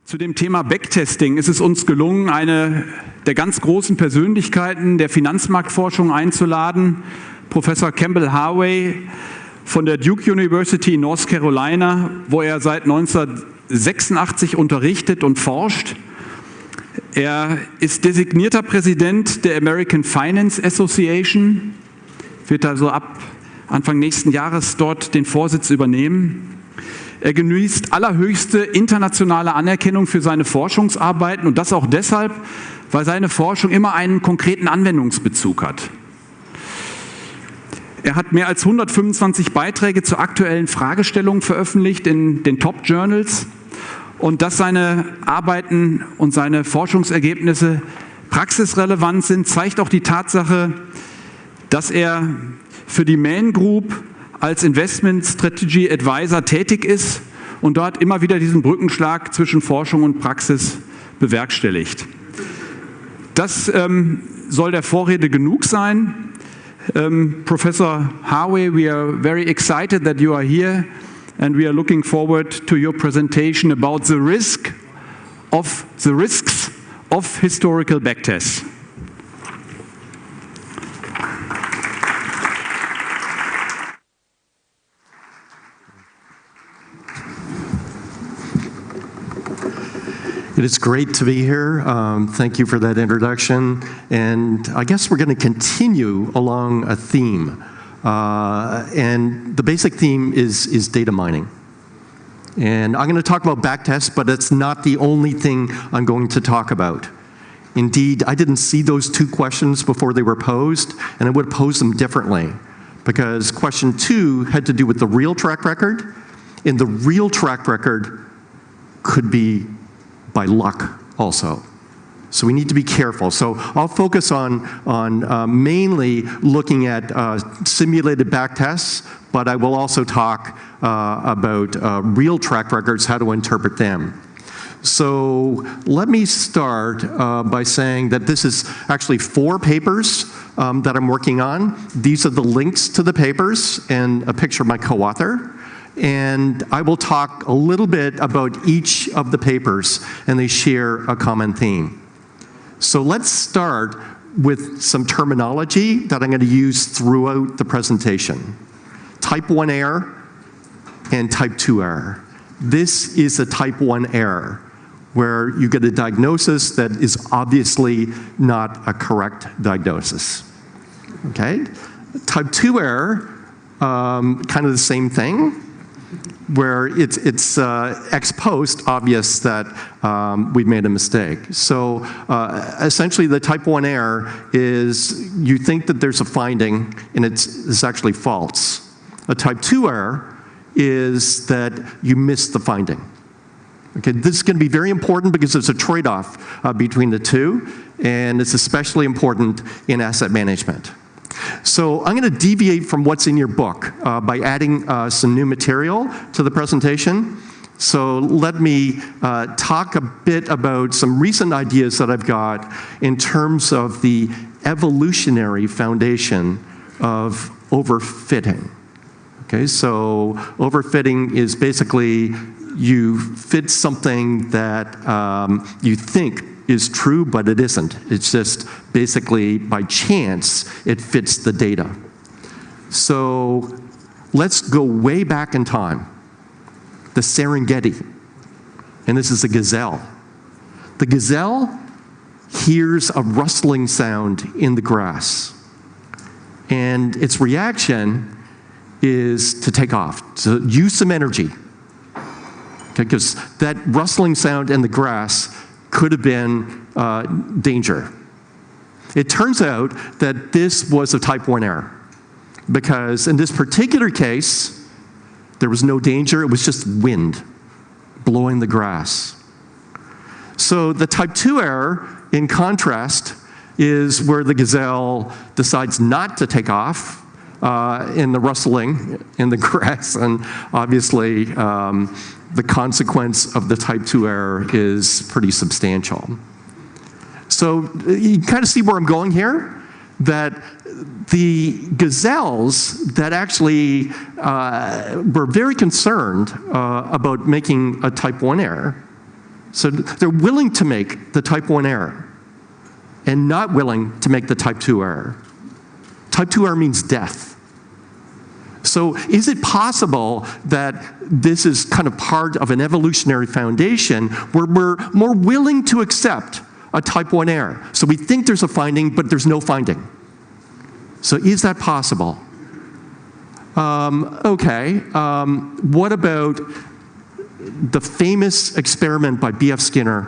Zu dem Thema Backtesting ist es uns gelungen, eine der ganz großen Persönlichkeiten der Finanzmarktforschung einzuladen, Professor Campbell Harvey von der Duke University in North Carolina, wo er seit 1986 unterrichtet und forscht. Er ist designierter Präsident der American Finance Association, wird also ab Anfang nächsten Jahres dort den Vorsitz übernehmen. Er genießt allerhöchste internationale Anerkennung für seine Forschungsarbeiten und das auch deshalb, weil seine Forschung immer einen konkreten Anwendungsbezug hat. Er hat mehr als 125 Beiträge zu aktuellen Fragestellungen veröffentlicht in den Top-Journals und dass seine Arbeiten und seine Forschungsergebnisse praxisrelevant sind, zeigt auch die Tatsache, dass er für die Man Group als Investment Strategy Advisor tätig ist und dort immer wieder diesen Brückenschlag zwischen Forschung und Praxis bewerkstelligt. Das soll der Vorrede genug sein. Professor Harvey, we are very excited that you are here and we are looking forward to your presentation about the risks of historical backtests. It is great to be here. Thank you for that introduction. And I guess we're going to continue along a theme. And the basic theme is data mining. And I'm going to talk about backtests, but it's not the only thing I'm going to talk about. Indeed, I didn't see those two questions before they were posed, and I would have posed them differently. Because question 2 had to do with the real track record, and the real track record could be by luck also. So we need to be careful. So I'll focus on mainly looking at simulated backtests, but I will also talk about real track records, how to interpret them. So let me start by saying that this is actually 4 papers that I'm working on. These are the links to the papers and a picture of my co-author. And I will talk a little bit about each of the papers, and they share a common theme. So let's start with some terminology that I'm going to use throughout the presentation. Type 1 error and type 2 error. This is a type 1 error, where you get a diagnosis that is obviously not a correct diagnosis. Okay? Type 2 error, kind of the same thing, where it's ex post obvious that we've made a mistake. So essentially the type 1 error is you think that there's a finding and it's actually false. A type 2 error is that you missed the finding. Okay, this is going to be very important because there's a trade-off between the two, and it's especially important in asset management. So I'm going to deviate from what's in your book by adding some new material to the presentation. So let me talk a bit about some recent ideas that I've got in terms of the evolutionary foundation of overfitting. Okay, so overfitting is basically you fit something that you think is true, but it isn't. It's just basically by chance it fits the data. So let's go way back in time. The Serengeti, and this is a gazelle. The gazelle hears a rustling sound in the grass, and its reaction is to take off, to use some energy. Because that rustling sound in the grass could have been danger. It turns out that this was a type 1 error, because in this particular case, there was no danger, it was just wind blowing the grass. So the type 2 error, in contrast, is where the gazelle decides not to take off in the rustling in the grass, and obviously the consequence of the type 2 error is pretty substantial. So you kind of see where I'm going here, that the gazelles that actually were very concerned about making a type 1 error So they're willing to make the type 1 error and not willing to make the type 2 error. Type 2 error means death. So is it possible that this is kind of part of an evolutionary foundation where we're more willing to accept a type 1 error? So we think there's a finding, but there's no finding. So is that possible? What about the famous experiment by B.F. Skinner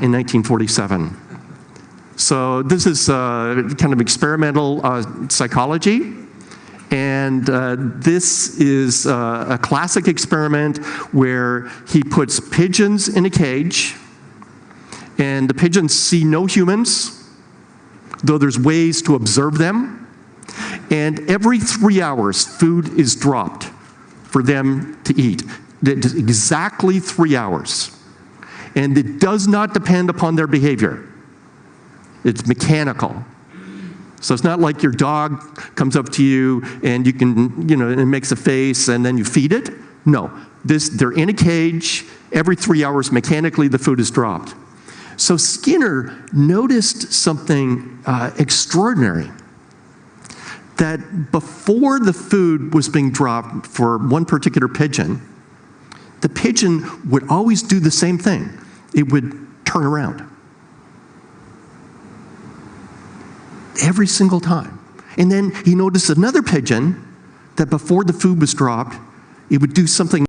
in 1947? So this is kind of experimental psychology. And this is a classic experiment where he puts pigeons in a cage, and the pigeons see no humans, though there's ways to observe them. And every 3 hours, food is dropped for them to eat. Exactly 3 hours. And it does not depend upon their behavior. It's mechanical. So it's not like your dog comes up to you and you can, and it makes a face and then you feed it. No, they're in a cage. Every 3 hours, mechanically, the food is dropped. So Skinner noticed something extraordinary. That before the food was being dropped for one particular pigeon, the pigeon would always do the same thing. It would turn around. Every single time. And then he noticed another pigeon that before the food was dropped, it would do something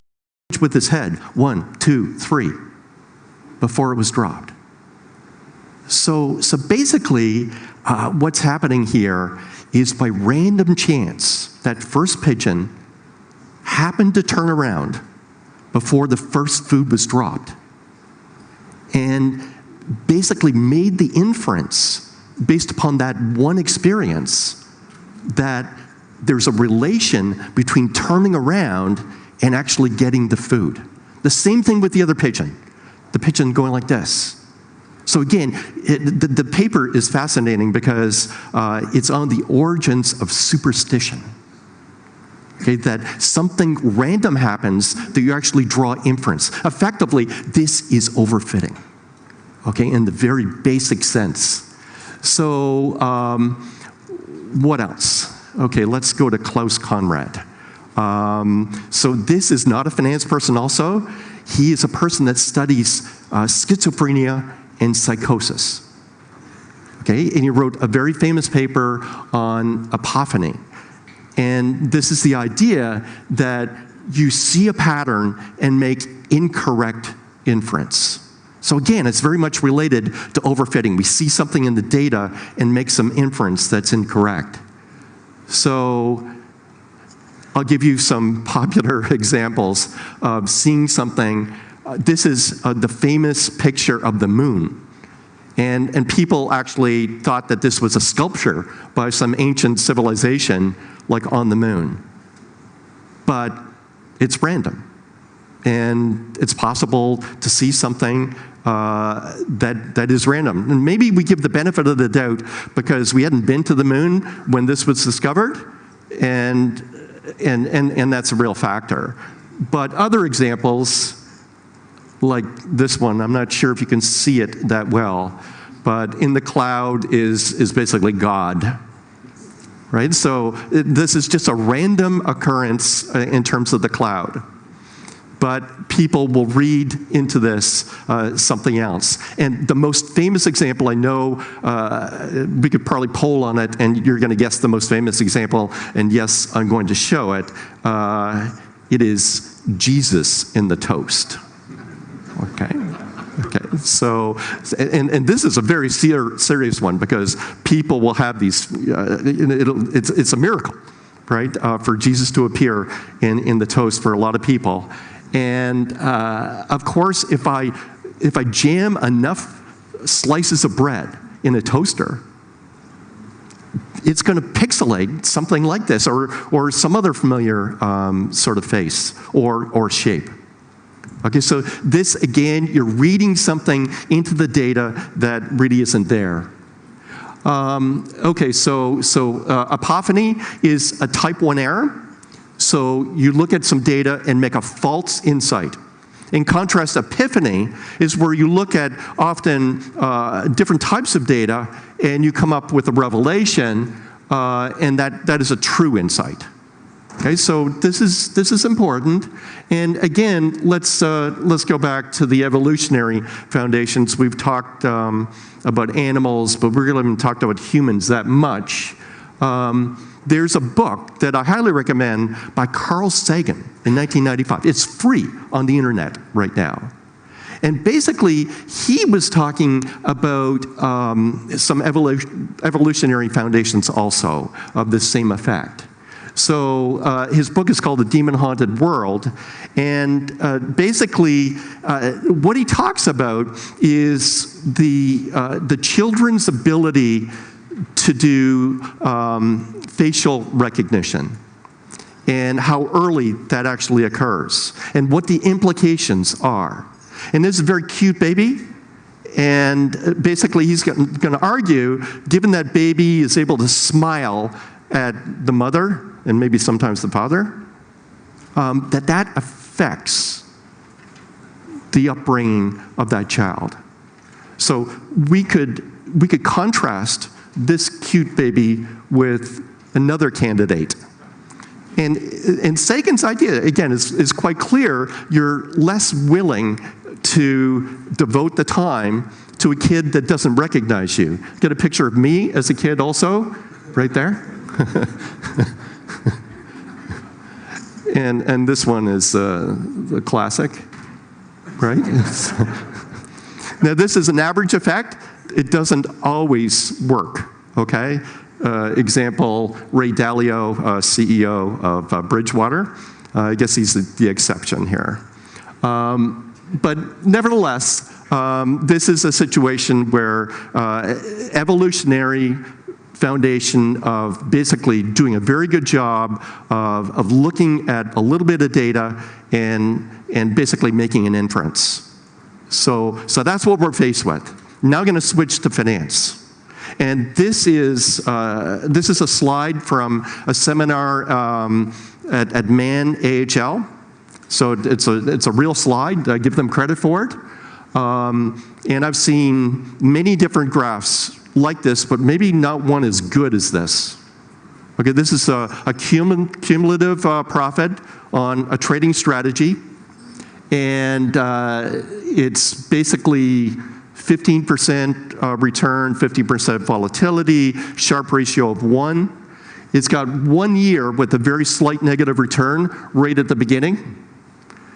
with his head. 1, 2, 3, before it was dropped. So basically, what's happening here is by random chance, that first pigeon happened to turn around before the first food was dropped and basically made the inference based upon that one experience that there's a relation between turning around and actually getting the food. The same thing with the other pigeon. The pigeon going like this. So again, the paper is fascinating because it's on the origins of superstition. Okay, that something random happens that you actually draw inference. Effectively, this is overfitting. Okay, in the very basic sense. So what else? Okay, let's go to Klaus Conrad. So this is not a finance person also. He is a person that studies schizophrenia and psychosis. Okay, and he wrote a very famous paper on apophony. And this is the idea that you see a pattern and make incorrect inference. So again, it's very much related to overfitting. We see something in the data and make some inference that's incorrect. So I'll give you some popular examples of seeing something. This is the famous picture of the moon. And people actually thought that this was a sculpture by some ancient civilization, like on the moon. But it's random. And it's possible to see something that is random. And maybe we give the benefit of the doubt because we hadn't been to the moon when this was discovered, and that's a real factor. But other examples, like this one, I'm not sure if you can see it that well, but in the cloud is basically God. Right? So this is just a random occurrence in terms of the cloud. But people will read into this something else. And the most famous example, I know we could probably poll on it and you're going to guess the most famous example, and yes, I'm going to show it. It is Jesus in the toast. Okay. Okay, so, and this is a very serious one because people will have these, it's a miracle, right, for Jesus to appear in the toast for a lot of people. And of course, if I jam enough slices of bread in a toaster, it's going to pixelate something like this or some other familiar sort of face or shape. Okay, so this, again, you're reading something into the data that really isn't there. Okay, so apophony is a type 1 error. So you look at some data and make a false insight. In contrast, epiphany is where you look at often different types of data and you come up with a revelation, and that is a true insight. Okay, so this is important. And again, let's go back to the evolutionary foundations. We've talked about animals, but we really haven't talked about humans that much. There's a book that I highly recommend by Carl Sagan in 1995. It's free on the internet right now. And basically, he was talking about some evolutionary foundations also of this same effect. So his book is called The Demon-Haunted World, and basically what he talks about is the children's ability to do facial recognition and how early that actually occurs and what the implications are. And this is a very cute baby, and basically he's going to argue, given that baby is able to smile at the mother and maybe sometimes the father, that affects the upbringing of that child. So we could contrast this cute baby with another candidate. And Sagan's idea, again, is quite clear. You're less willing to devote the time to a kid that doesn't recognize you. Get a picture of me as a kid also, right there. and this one is the classic, right? Now this is an average effect. It doesn't always work, okay? Example, Ray Dalio, CEO of Bridgewater. I guess he's the exception here. But nevertheless, this is a situation where evolutionary foundation of basically doing a very good job of looking at a little bit of data and basically making an inference. So that's what we're faced with. Now I'm going to switch to finance. And this is a slide from a seminar at Man AHL. So it's a real slide. I give them credit for it. And I've seen many different graphs like this, but maybe not one as good as this. Okay, this is a cumulative profit on a trading strategy. And it's basically 15% return, 50% volatility, Sharpe ratio of 1. It's got 1 year with a very slight negative return right at the beginning,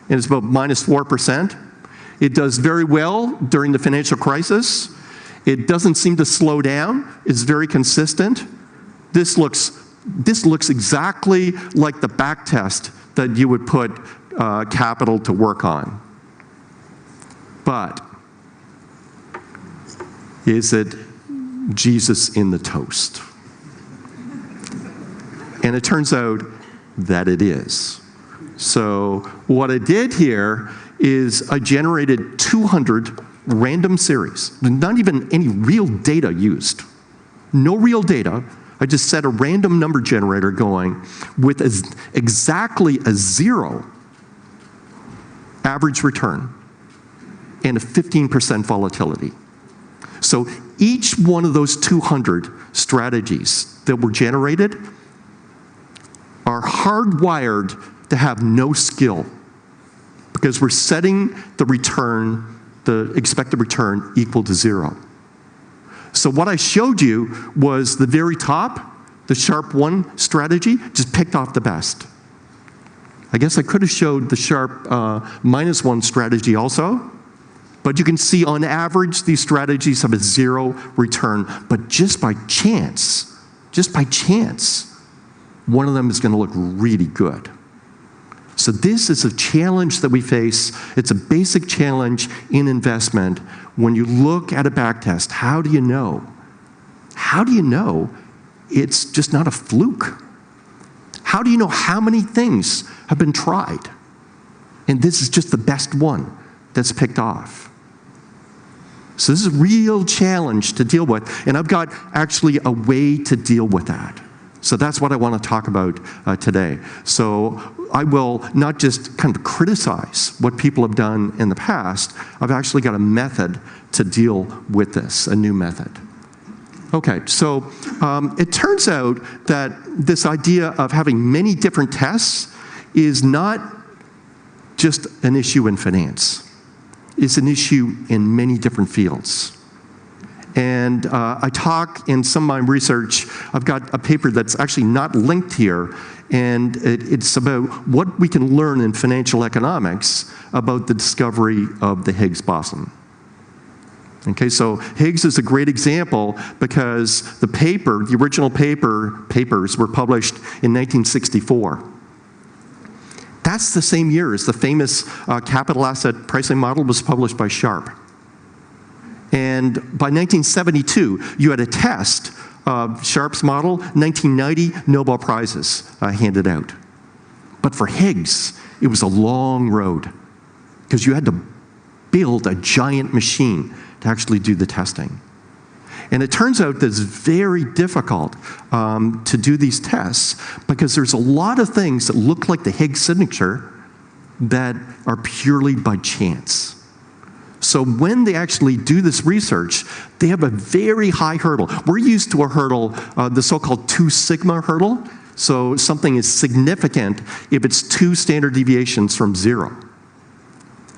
and it's about -4%. It does very well during the financial crisis. It doesn't seem to slow down. It's very consistent. This looks exactly like the backtest that you would put capital to work on. But is it Jesus in the toast? And it turns out that it is. So what I did here is I generated 200 random series. Not even any real data used. No real data. I just set a random number generator going with exactly a 0 average return and a 15% volatility. So each one of those 200 strategies that were generated are hardwired to have no skill, because we're setting the return, the expected return, equal to 0. So what I showed you was the very top, the Sharpe 1 strategy, just picked off the best. I guess I could have showed the Sharpe -1 strategy also, but you can see on average these strategies have a 0 return, but just by chance, one of them is going to look really good. So this is a challenge that we face. It's a basic challenge in investment. When you look at a backtest, how do you know? How do you know it's just not a fluke? How do you know how many things have been tried? And this is just the best one that's picked off. So this is a real challenge to deal with. And I've got actually a way to deal with that. So that's what I want to talk about today. So I will not just kind of criticize what people have done in the past. I've actually got a method to deal with this, a new method. Okay, so it turns out that this idea of having many different tests is not just an issue in finance. It's an issue in many different fields. And I talk in some of my research, I've got a paper that's actually not linked here, and it's about what we can learn in financial economics about the discovery of the Higgs boson. Okay, so Higgs is a great example because the original papers were published in 1964. That's the same year as the famous capital asset pricing model was published by Sharpe. And by 1972, you had a test of Sharpe's model. 1990, Nobel Prizes handed out. But for Higgs, it was a long road because you had to build a giant machine to actually do the testing. And it turns out that it's very difficult to do these tests because there's a lot of things that look like the Higgs signature that are purely by chance. So when they actually do this research, they have a very high hurdle. We're used to a hurdle, the so-called 2 sigma hurdle. So something is significant if it's 2 standard deviations from 0.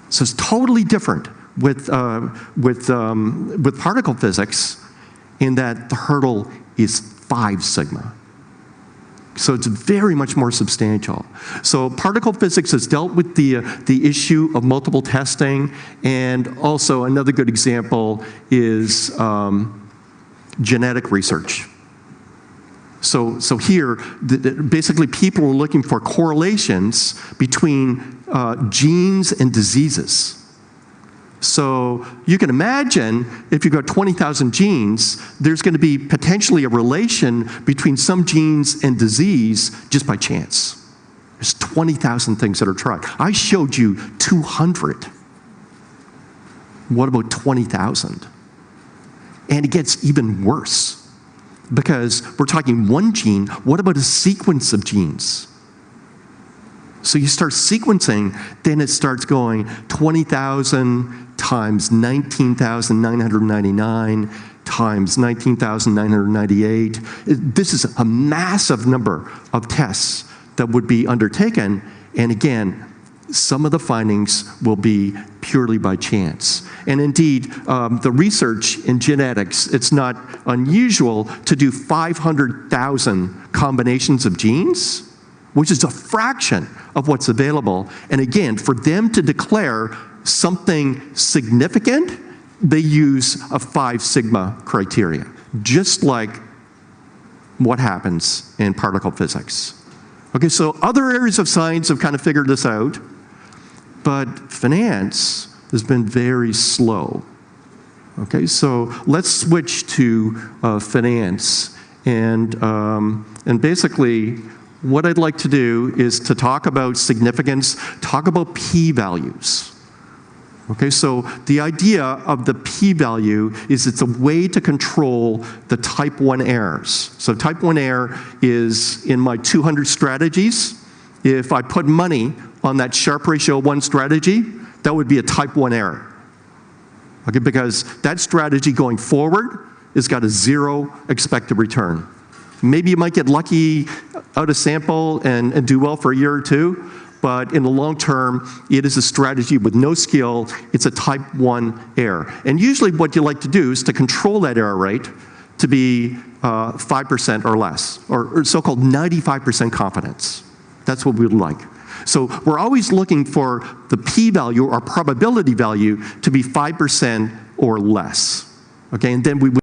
So it's totally different with particle physics in that the hurdle is 5 sigma. So it's very much more substantial. So particle physics has dealt with the issue of multiple testing, and also another good example is genetic research. So here, basically people are looking for correlations between genes and diseases. So you can imagine if you've got 20,000 genes, there's going to be potentially a relation between some genes and disease just by chance. There's 20,000 things that are tried. I showed you 200. What about 20,000? And it gets even worse because we're talking one gene. What about a sequence of genes? So you start sequencing, then it starts going 20,000 times 19,999 times 19,998. This is a massive number of tests that would be undertaken. And again, some of the findings will be purely by chance. And indeed, the research in genetics, it's not unusual to do 500,000 combinations of genes, which is a fraction of what's available. And again, for them to declare something significant, they use a 5 sigma criteria, just like what happens in particle physics. Okay, so other areas of science have kind of figured this out, but finance has been very slow. Okay, so let's switch to finance, and basically, what I'd like to do is to talk about significance, talk about p-values. Okay, so the idea of the p-value is it's a way to control the type 1 errors. So type 1 error is in my 200 strategies. If I put money on that Sharpe ratio 1 strategy, that would be a type 1 error. Okay, because that strategy going forward has got a 0 expected return. Maybe you might get lucky out of sample and do well for a year or 2, but in the long term, it is a strategy with no skill. It's a type 1 error. And usually what you like to do is to control that error rate to be 5% or less, or so-called 95% confidence. That's what we would like. So we're always looking for the p-value or probability value to be 5% or less. Okay, and then we would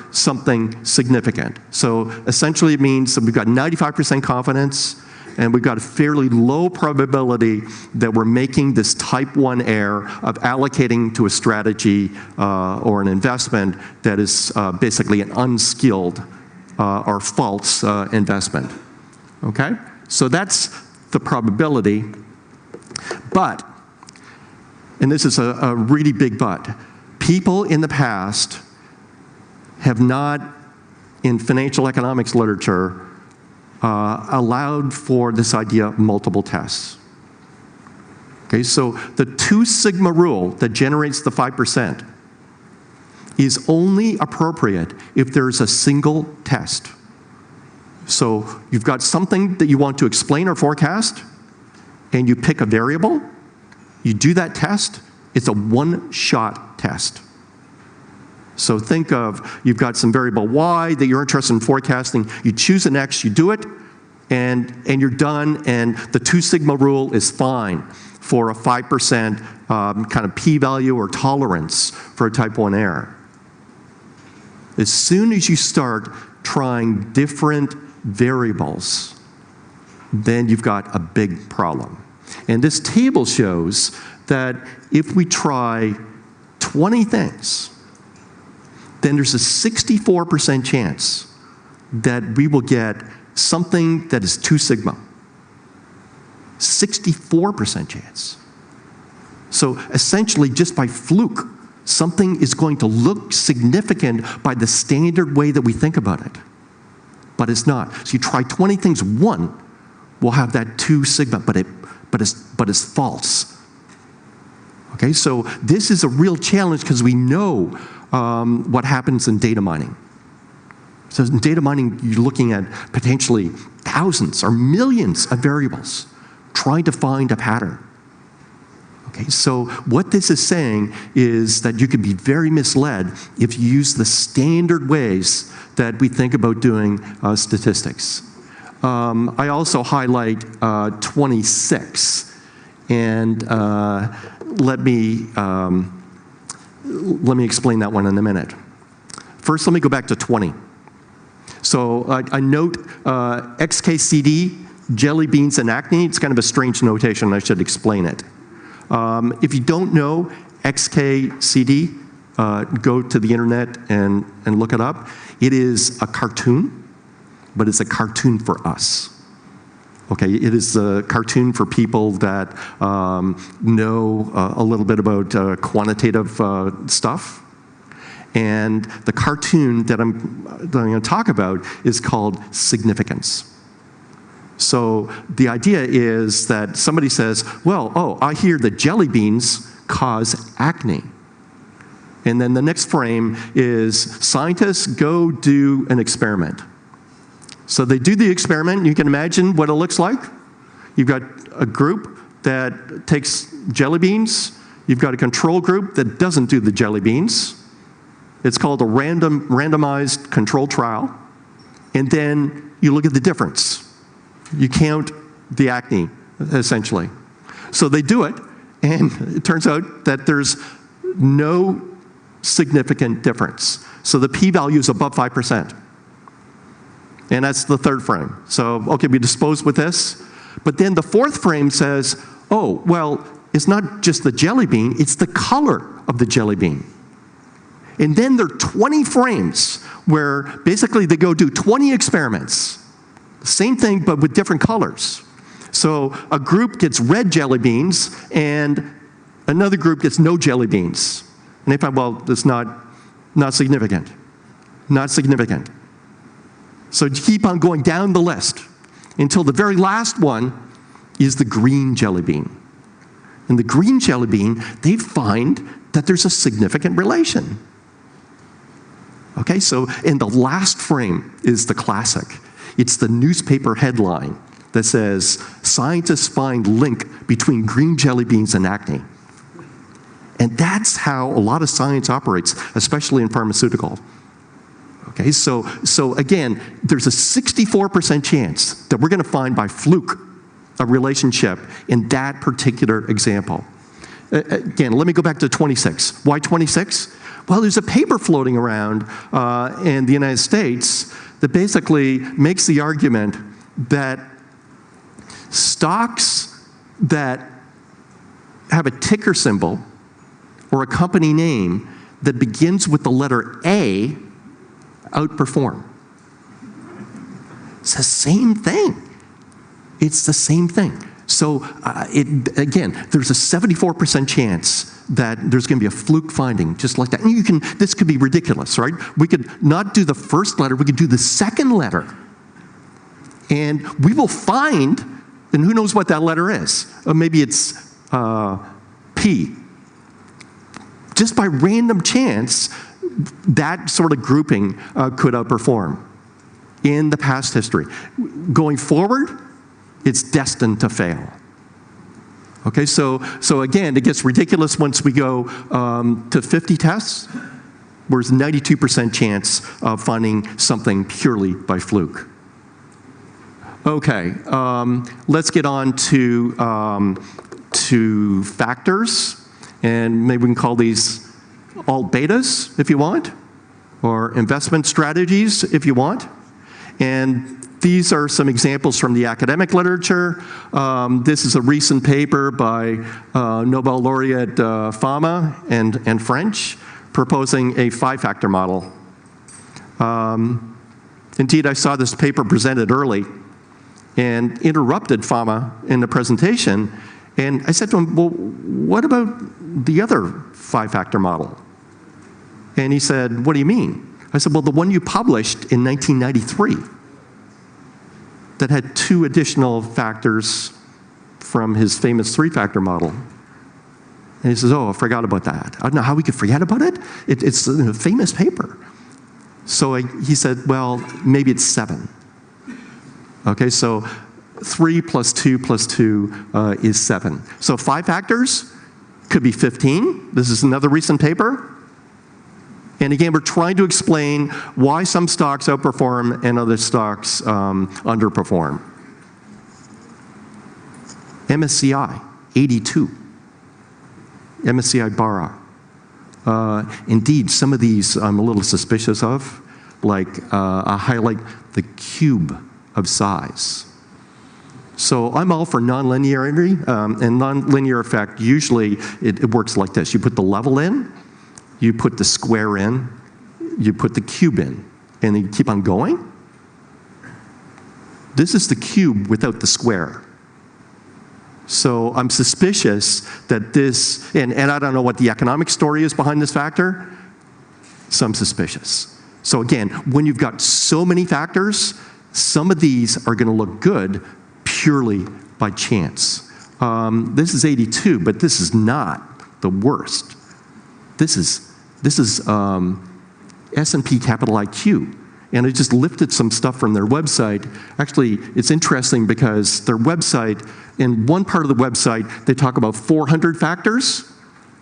something significant. So essentially it means that we've got 95% confidence and we've got a fairly low probability that we're making this type 1 error of allocating to a strategy or an investment that is basically an unskilled or false investment. Okay? So that's the probability. But, and this is a really big but, people in the past have not, in financial economics literature, allowed for this idea of multiple tests. Okay, so the 2 sigma rule that generates the 5% is only appropriate if there's a single test. So you've got something that you want to explain or forecast, and you pick a variable, you do that test, it's a one-shot test. So think of, you've got some variable y that you're interested in forecasting, you choose an x, you do it, and you're done, and the 2 sigma rule is fine for a 5% kind of p-value or tolerance for a type 1 error. As soon as you start trying different variables, then you've got a big problem. And this table shows that if we try 20 things, then there's a 64% chance that we will get something that is 2 sigma. 64% chance. So essentially, just by fluke, something is going to look significant by the standard way that we think about it. But it's not. So you try 20 things, one will have that 2 sigma, but it's false. Okay, so this is a real challenge because we know what happens in data mining. So in data mining, you're looking at potentially thousands or millions of variables trying to find a pattern. Okay, so what this is saying is that you can be very misled if you use the standard ways that we think about doing statistics. I also highlight 26, and let me explain that one in a minute. First, let me go back to 20. So I note XKCD, jelly beans and acne. It's kind of a strange notation. I should explain it. If you don't know XKCD, go to the internet and look it up. It is a cartoon, but it's a cartoon for us. Okay, it is a cartoon for people that know a little bit about quantitative stuff. And the cartoon that I'm going to talk about is called significance. So the idea is that somebody says, well, oh, I hear that jelly beans cause acne. And then the next frame is scientists go do an experiment. So they do the experiment, you can imagine what it looks like. You've got a group that takes jelly beans. You've got a control group that doesn't do the jelly beans. It's called a randomized control trial. And then you look at the difference. You count the acne, essentially. So they do it, and it turns out that there's no significant difference. So the p-value is above 5%. And that's the third frame. So, okay, we dispose with this. But then the fourth frame says, oh, well, it's not just the jelly bean, it's the color of the jelly bean. And then there are 20 frames where basically they go do 20 experiments. Same thing, but with different colors. So a group gets red jelly beans, and another group gets no jelly beans. And they find, well, that's not significant. Not significant. So you keep on going down the list until the very last one is the green jelly bean. And the green jelly bean, they find that there's a significant relation. Okay, so in the last frame is the classic. It's the newspaper headline that says, scientists find link between green jelly beans and acne. And that's how a lot of science operates, especially in pharmaceutical. Okay, so again, there's a 64% chance that we're going to find by fluke a relationship in that particular example. Again, let me go back to 26. Why 26? Well, there's a paper floating around in the United States that basically makes the argument that stocks that have a ticker symbol or a company name that begins with the letter A outperform. It's the same thing. It's the same thing. So again, there's a 74% chance that there's going to be a fluke finding just like that. And this could be ridiculous, right? We could not do the first letter, we could do the second letter. And we will find, and who knows what that letter is? Maybe it's P. Just by random chance, that sort of grouping could outperform in the past history. Going forward, it's destined to fail. Okay, so again, it gets ridiculous once we go to 50 tests, where there's 92% chance of finding something purely by fluke. Okay, let's get on to factors, and maybe we can call these alt betas if you want, or investment strategies if you want. And these are some examples from the academic literature. This is a recent paper by Nobel laureate Fama and French, proposing a 5-factor model. Indeed, I saw this paper presented early and interrupted Fama in the presentation. And I said to him, well, what about the other 5-factor model? And he said, what do you mean? I said, well, the one you published in 1993 that had 2 additional factors from his famous 3-factor model. And he says, oh, I forgot about that. I don't know how we could forget about it. It's a famous paper. So he said, well, maybe it's 7. Okay, so 3 plus 2 plus 2 is 7. So 5 factors could be 15. This is another recent paper. And again, we're trying to explain why some stocks outperform and other stocks underperform. MSCI, 82. MSCI Barra. Indeed, some of these I'm a little suspicious of, like I highlight the cube of size. So I'm all for nonlinearity, and nonlinear effect, usually it works like this. You put the level in, you put the square in, you put the cube in, and then you keep on going. This is the cube without the square. So I'm suspicious that this, and I don't know what the economic story is behind this factor, so I'm suspicious. So again, when you've got so many factors, some of these are going to look good purely by chance. This is 82, but this is not the worst. This is S&P Capital IQ. And I just lifted some stuff from their website. Actually, it's interesting because their website, in one part of the website, they talk about 400 factors.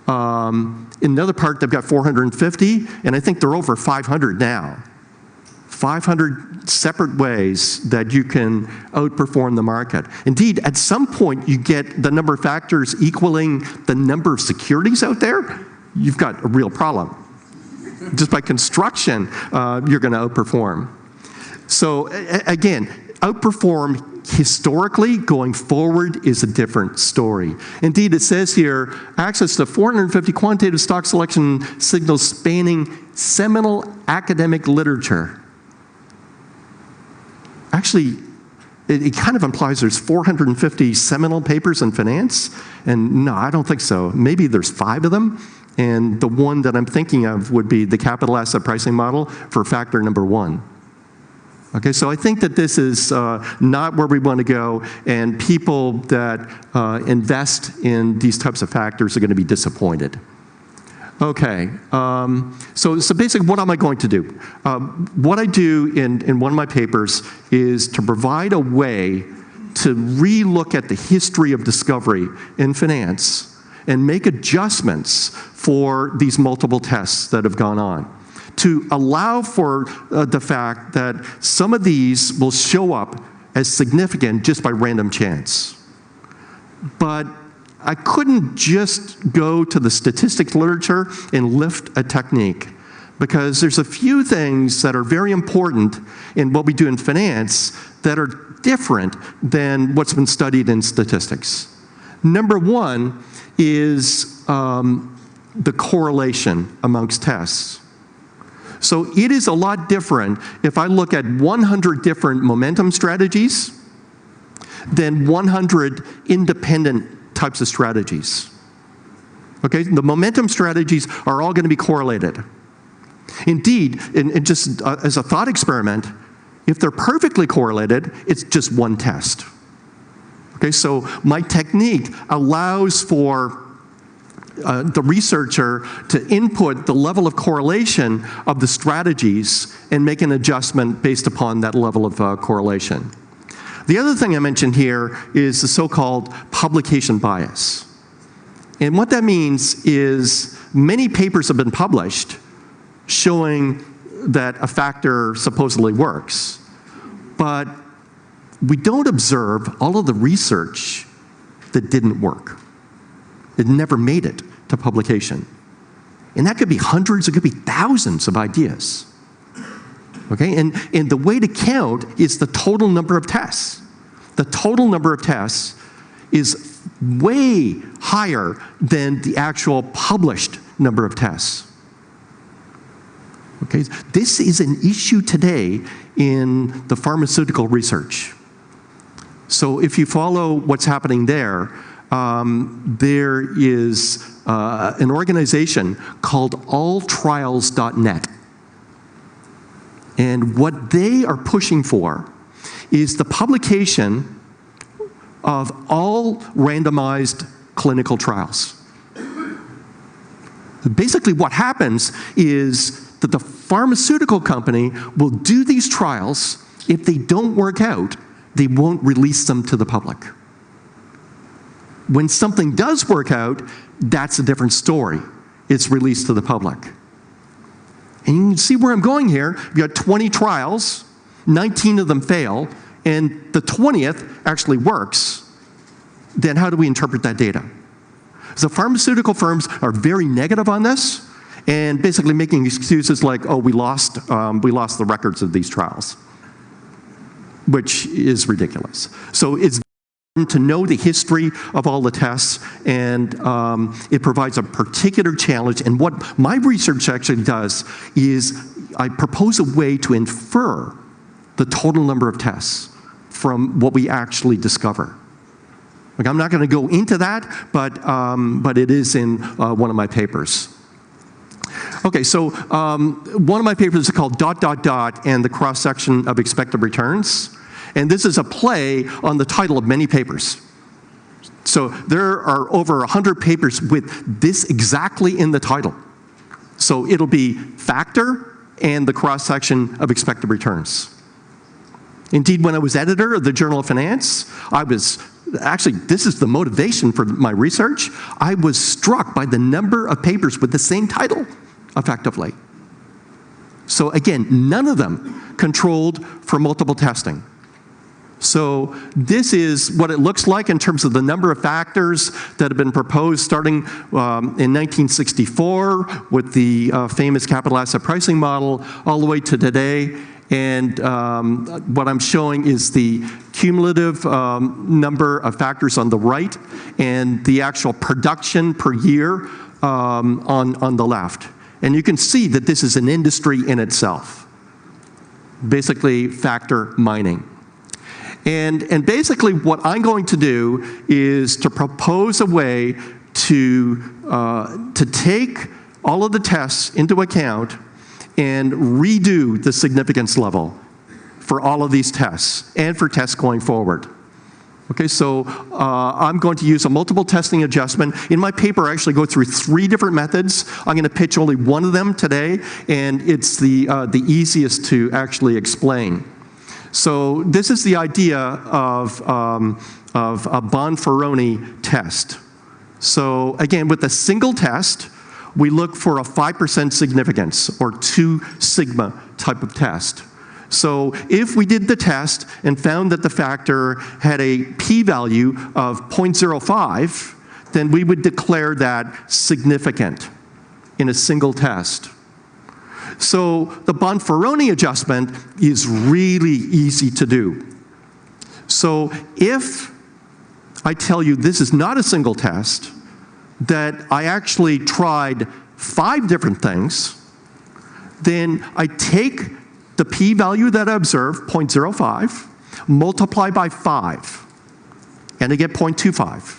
In another part, they've got 450, and I think they're over 500 now. 500 separate ways that you can outperform the market. Indeed, at some point, you get the number of factors equaling the number of securities out there, you've got a real problem. Just by construction, you're going to outperform. So again, outperform historically, going forward is a different story. Indeed, it says here, access to 450 quantitative stock selection signals spanning seminal academic literature. Actually, it kind of implies there's 450 seminal papers in finance, and no, I don't think so. Maybe there's 5 of them. And the one that I'm thinking of would be the capital asset pricing model for factor number 1. Okay, so I think that this is not where we want to go, and people that invest in these types of factors are going to be disappointed. Okay, so basically what am I going to do? What I do in one of my papers is to provide a way to re-look at the history of discovery in finance and make adjustments for these multiple tests that have gone on, to allow for the fact that some of these will show up as significant just by random chance. But I couldn't just go to the statistics literature and lift a technique, because there's a few things that are very important in what we do in finance that are different than what's been studied in statistics. Number 1 is the correlation amongst tests. So it is a lot different if I look at 100 different momentum strategies than 100 independent types of strategies. Okay, the momentum strategies are all going to be correlated. Indeed, and just as a thought experiment, if they're perfectly correlated, it's just one test. Okay, so my technique allows for the researcher to input the level of correlation of the strategies and make an adjustment based upon that level of correlation. The other thing I mentioned here is the so-called publication bias. And what that means is many papers have been published showing that a factor supposedly works, but we don't observe all of the research that didn't work. It never made it to publication. And that could be hundreds, it could be thousands of ideas. Okay, and the way to count is the total number of tests. The total number of tests is way higher than the actual published number of tests. Okay, this is an issue today in the pharmaceutical research. So if you follow what's happening there, there is an organization called alltrials.net. And what they are pushing for is the publication of all randomized clinical trials. Basically what happens is that the pharmaceutical company will do these trials. If they don't work out, they won't release them to the public. When something does work out, that's a different story. It's released to the public. And you can see where I'm going here. You've got 20 trials, 19 of them fail, and the 20th actually works. Then how do we interpret that data? So pharmaceutical firms are very negative on this, and basically making excuses like, oh, we lost the records of these trials, which is ridiculous. So it's important to know the history of all the tests, and it provides a particular challenge. And what my research actually does is I propose a way to infer the total number of tests from what we actually discover. Like, I'm not going to go into that, but it is in one of my papers. Okay, so one of my papers is called ... and the cross-section of expected returns. And this is a play on the title of many papers. So there are over 100 papers with this exactly in the title. So it'll be factor and the cross-section of expected returns. Indeed, when I was editor of the Journal of Finance, actually, this is the motivation for my research. I was struck by the number of papers with the same title, effectively. So again, none of them controlled for multiple testing. So this is what it looks like in terms of the number of factors that have been proposed starting in 1964 with the famous capital asset pricing model all the way to today. And what I'm showing is the cumulative number of factors on the right and the actual production per year on the left. And you can see that this is an industry in itself, basically factor mining. And basically what I'm going to do is to propose a way to take all of the tests into account and redo the significance level for all of these tests and for tests going forward. Okay, so I'm going to use a multiple testing adjustment. In my paper, I actually go through 3 different methods. I'm going to pitch only one of them today, and it's the easiest to actually explain. So this is the idea of a Bonferroni test. So again, with a single test, we look for a 5% significance or 2 sigma type of test. So if we did the test and found that the factor had a p-value of 0.05, then we would declare that significant in a single test. So the Bonferroni adjustment is really easy to do. So if I tell you this is not a single test, that I actually tried 5 different things, then I take the p-value that I observed, 0.05, multiply by 5, and I get 0.25,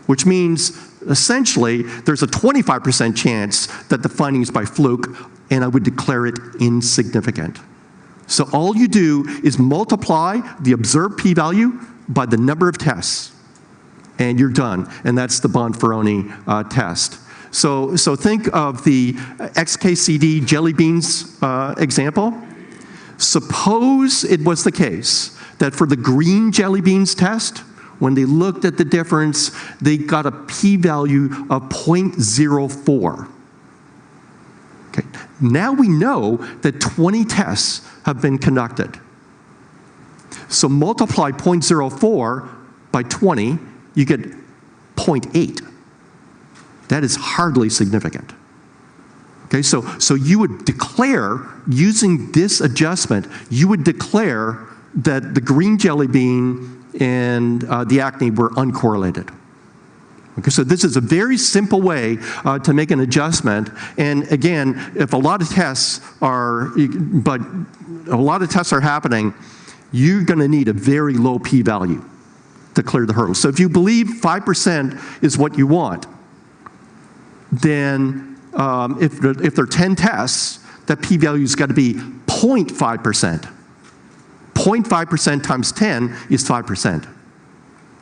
which means essentially there's a 25% chance that the finding is by fluke, and I would declare it insignificant. So all you do is multiply the observed p-value by the number of tests, and you're done. And that's the Bonferroni test. So think of the XKCD jelly beans example. Suppose it was the case that for the green jelly beans test, when they looked at the difference, they got a p-value of 0.04. Okay. Now we know that 20 tests have been conducted. So multiply 0.04 by 20, you get 0.8. That is hardly significant. Okay, so you would declare, using this adjustment, you would declare that the green jelly bean and the acne were uncorrelated. Okay, so this is a very simple way to make an adjustment. And again, if a lot of tests are happening, you're going to need a very low p-value to clear the hurdle. So if you believe 5% is what you want, then if there are 10 tests, that p-value's got to be 0.5%. 0.5% times 10 is 5%.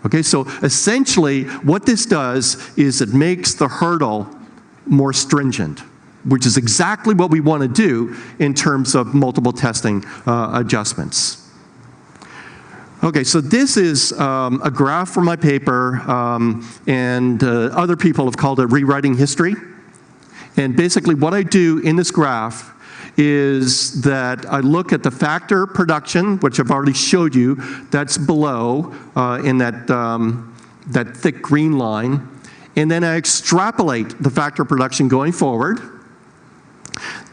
Okay, so essentially what this does is it makes the hurdle more stringent, which is exactly what we want to do in terms of multiple testing adjustments. Okay, so this is a graph from my paper, and other people have called it rewriting history. And basically what I do in this graph is that I look at the factor production, which I've already showed you, that's below in that thick green line, and then I extrapolate the factor production going forward.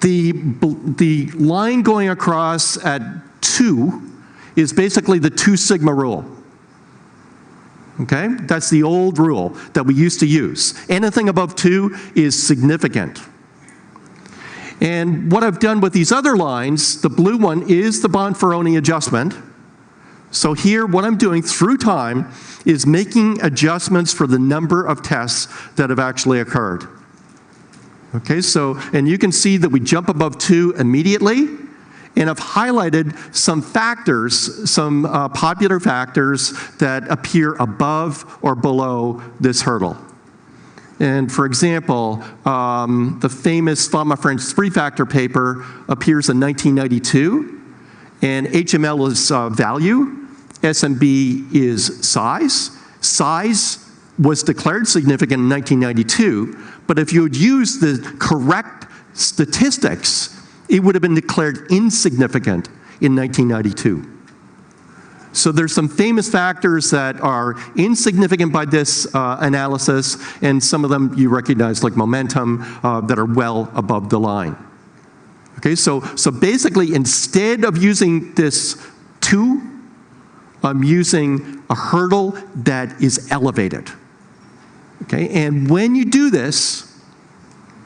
The line going across at 2 is basically the 2 sigma rule. Okay? That's the old rule that we used to use. Anything above 2 is significant. And what I've done with these other lines, the blue one is the Bonferroni adjustment. So here, what I'm doing through time is making adjustments for the number of tests that have actually occurred. Okay, so, and you can see that we jump above 2 immediately. And I've highlighted some factors, some popular factors that appear above or below this hurdle. And for example, the famous Thoma-French 3-factor paper appears in 1992, and HML is value, SMB is size. Size was declared significant in 1992, but if you had used the correct statistics, it would have been declared insignificant in 1992. So there's some famous factors that are insignificant by this analysis, and some of them you recognize, like momentum, that are well above the line. Okay, so basically, instead of using this 2, I'm using a hurdle that is elevated. Okay, and when you do this,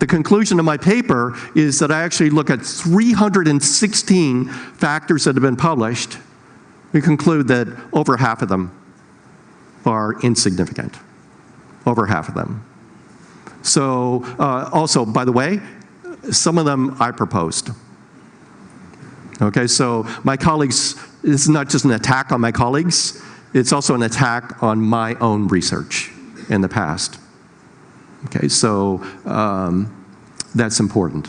the conclusion of my paper is that I actually look at 316 factors that have been published. We conclude that over half of them are insignificant. Over half of them. So, also, by the way, some of them I proposed. Okay, so my colleagues, this is not just an attack on my colleagues, it's also an attack on my own research in the past. Okay, so that's important.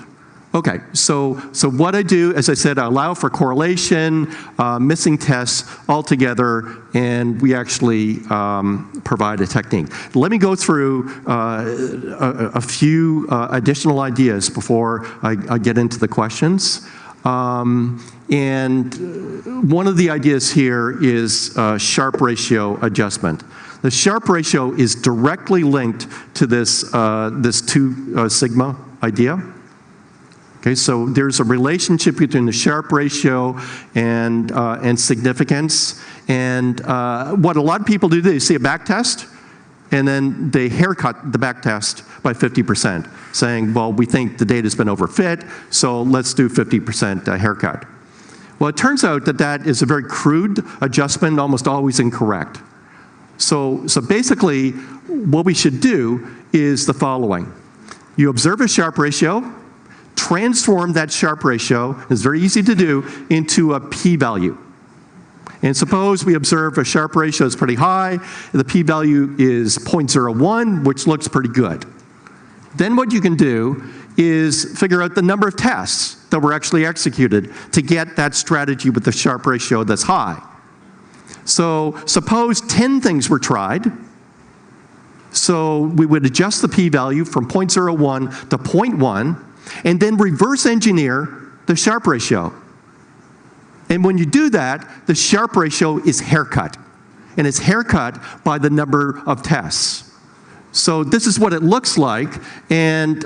Okay, so what I do, as I said, I allow for correlation, missing tests altogether, and we actually provide a technique. Let me go through a few additional ideas before I get into the questions. And one of the ideas here is Sharpe ratio adjustment. The Sharpe ratio is directly linked to this, this 2 sigma idea. Okay, so there's a relationship between the Sharpe ratio and significance. And what a lot of people do, they see a backtest, and then they haircut the backtest by 50%, saying, well, we think the data's been overfit, so let's do 50% haircut. Well, it turns out that that is a very crude adjustment, almost always incorrect. So basically, what we should do is the following. You observe a Sharpe ratio, transform that Sharpe ratio, it's very easy to do, into a p-value. And suppose we observe a Sharpe ratio is pretty high, the p-value is 0.01, which looks pretty good. Then what you can do is figure out the number of tests that were actually executed to get that strategy with the Sharpe ratio that's high. So suppose 10 things were tried. So we would adjust the p-value from 0.01 to 0.1 and then reverse engineer the Sharpe ratio. And when you do that, the Sharpe ratio is haircut. And it's haircut by the number of tests. So this is what it looks like, and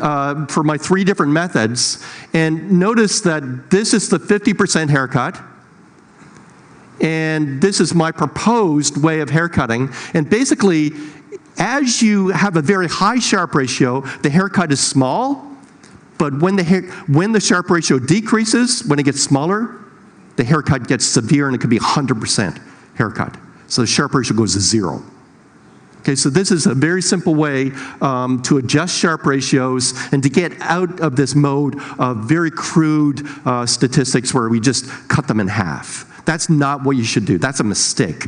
for my 3 different methods. And notice that this is the 50% haircut, and this is my proposed way of haircutting. And basically, as you have a very high Sharpe ratio, the haircut is small, but when the Sharpe ratio decreases, when it gets smaller, the haircut gets severe, and it could be 100% haircut. So the Sharpe ratio goes to 0. Okay, so this is a very simple way to adjust Sharpe ratios and to get out of this mode of very crude statistics where we just cut them in half. That's not what you should do. That's a mistake.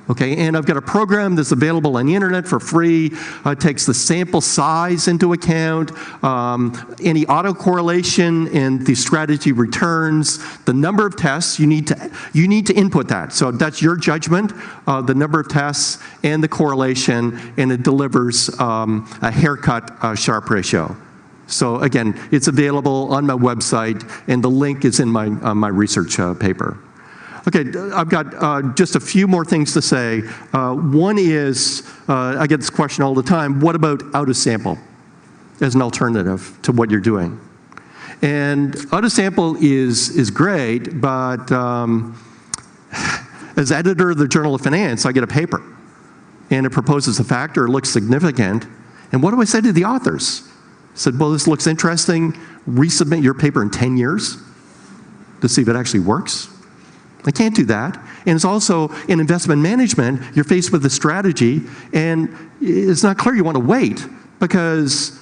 Okay, and I've got a program that's available on the internet for free. It takes the sample size into account, any autocorrelation and the strategy returns, the number of tests. You need to input that. So that's your judgment, the number of tests and the correlation, and it delivers a haircut Sharpe ratio. So again, it's available on my website, and the link is in my research paper. Okay, I've got just a few more things to say. One is, I get this question all the time, what about out-of-sample as an alternative to what you're doing? And out-of-sample is great, but as editor of the Journal of Finance, I get a paper, and it proposes a factor, it looks significant, and what do I say to the authors? I said, well, this looks interesting, resubmit your paper in 10 years to see if it actually works. I can't do that. And it's also in investment management, you're faced with a strategy, and it's not clear you want to wait because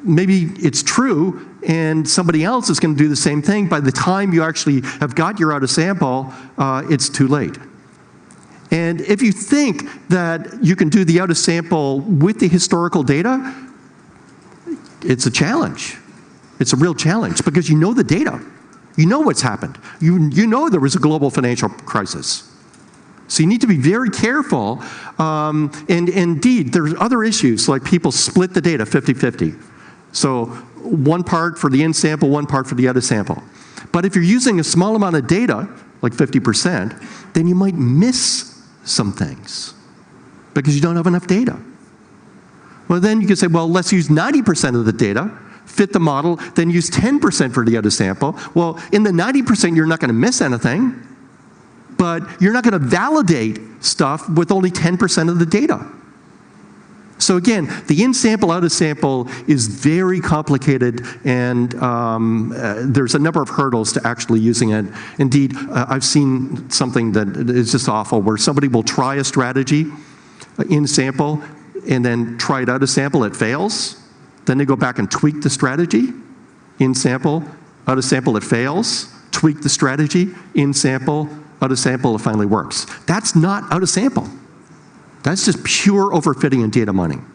maybe it's true and somebody else is going to do the same thing. By the time you actually have got your out-of-sample, it's too late. And if you think that you can do the out-of-sample with the historical data, it's a challenge. It's a real challenge because you know the data. You know what's happened. You know there was a global financial crisis. So you need to be very careful. And indeed, there's other issues, like people split the data 50-50. So one part for the in-sample, one part for the out-of-sample. But if you're using a small amount of data, like 50%, then you might miss some things because you don't have enough data. Well, then you can say, well, let's use 90% of the data, fit the model, then use 10% for the out-of-sample. Well, in the 90%, you're not going to miss anything, but you're not going to validate stuff with only 10% of the data. So again, the in-sample, out-of-sample is very complicated, and there's a number of hurdles to actually using it. Indeed, I've seen something that is just awful, where somebody will try a strategy in-sample, and then try it out-of-sample, it fails. Then they go back and tweak the strategy, in-sample, out-of-sample, it fails. Tweak the strategy, in-sample, out-of-sample, it finally works. That's not out-of-sample. That's just pure overfitting and data mining.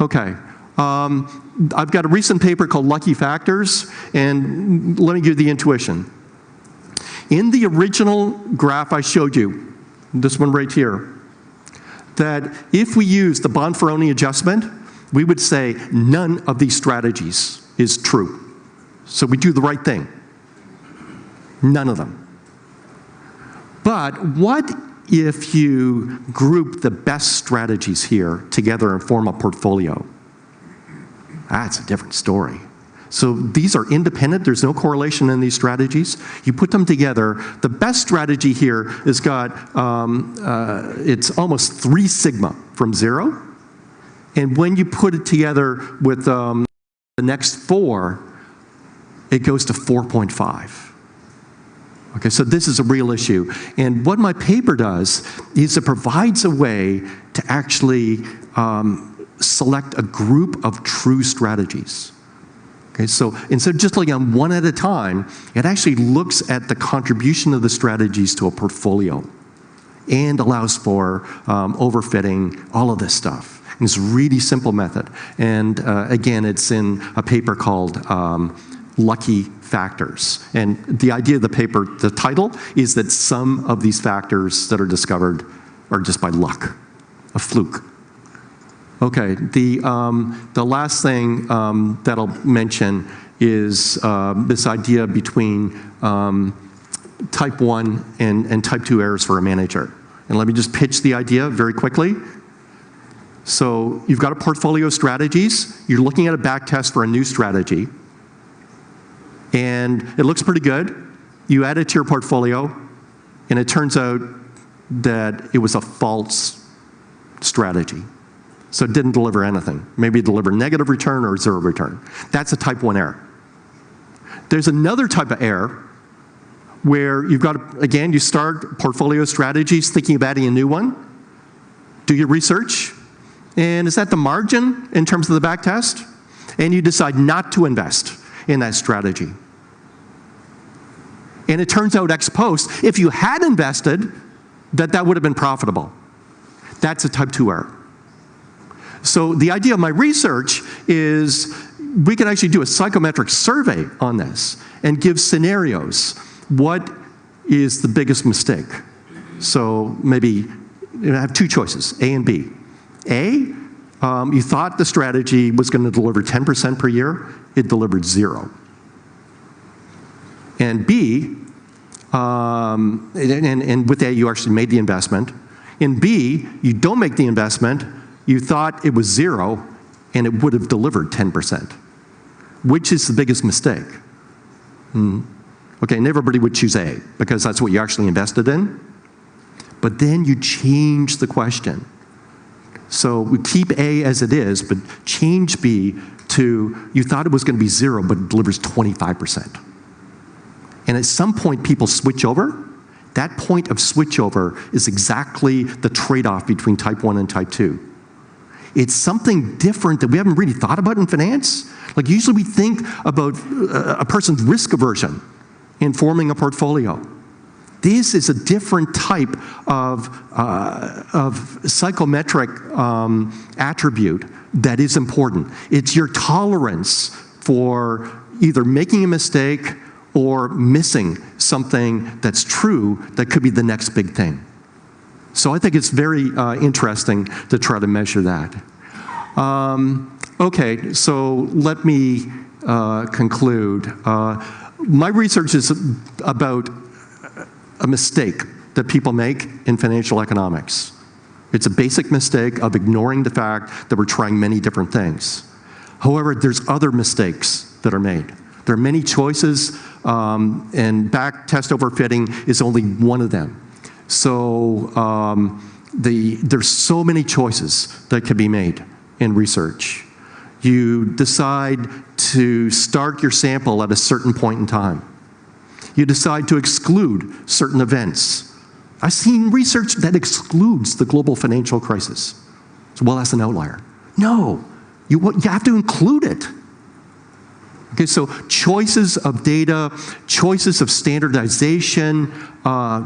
Okay, I've got a recent paper called Lucky Factors, and let me give you the intuition. In the original graph I showed you, this one right here, that if we use the Bonferroni Adjustment, we would say none of these strategies is true. So we do the right thing. None of them. But what if you group the best strategies here together and form a portfolio? That's a different story. So these are independent, there's no correlation in these strategies. You put them together, the best strategy here has got, it's almost 3 sigma from 0. And when you put it together with the next 4, it goes to 4.5. Okay, so this is a real issue. And what my paper does is it provides a way to actually select a group of true strategies. Okay, so instead of just looking at one at a time, it actually looks at the contribution of the strategies to a portfolio and allows for overfitting, all of this stuff. And it's a really simple method. And again, it's in a paper called Lucky Factors. And the idea of the paper, the title, is that some of these factors that are discovered are just by luck, a fluke. Okay, the last thing that I'll mention is this idea between type 1 and type 2 errors for a manager. And let me just pitch the idea very quickly. So you've got a portfolio of strategies. You're looking at a back test for a new strategy. And it looks pretty good. You add it to your portfolio, and it turns out that it was a false strategy. So it didn't deliver anything. Maybe it delivered negative return or zero return. That's a type 1 error. There's another type of error where you've got, again, you start portfolio strategies thinking of adding a new one, do your research, and is at the margin in terms of the back test, and you decide not to invest in that strategy. And it turns out ex post, if you had invested, that would have been profitable. That's a type 2 error. So the idea of my research is we can actually do a psychometric survey on this and give scenarios. What is the biggest mistake? So maybe I have two choices, A and B. A, you thought the strategy was going to deliver 10% per year. It delivered 0. And B, and with A, you actually made the investment. In B, you don't make the investment. You thought it was 0, and it would have delivered 10%. Which is the biggest mistake? Okay, and everybody would choose A, because that's what you actually invested in. But then you change the question. So we keep A as it is, but change B to, you thought it was going to be 0, but it delivers 25%. And at some point, people switch over. That point of switchover is exactly the trade-off between type 1 and type 2. It's something different that we haven't really thought about in finance. Like usually we think about a person's risk aversion in forming a portfolio. This is a different type of psychometric attribute that is important. It's your tolerance for either making a mistake or missing something that's true that could be the next big thing. So I think it's very interesting to try to measure that. Okay, so let me conclude. My research is about a mistake that people make in financial economics. It's a basic mistake of ignoring the fact that we're trying many different things. However, there's other mistakes that are made. There are many choices, and back test overfitting is only one of them. So there's so many choices that can be made in research. You decide to start your sample at a certain point in time. You decide to exclude certain events. I've seen research that excludes the global financial crisis. So, well, that's an outlier. No, you have to include it. Okay, so choices of data, choices of standardization,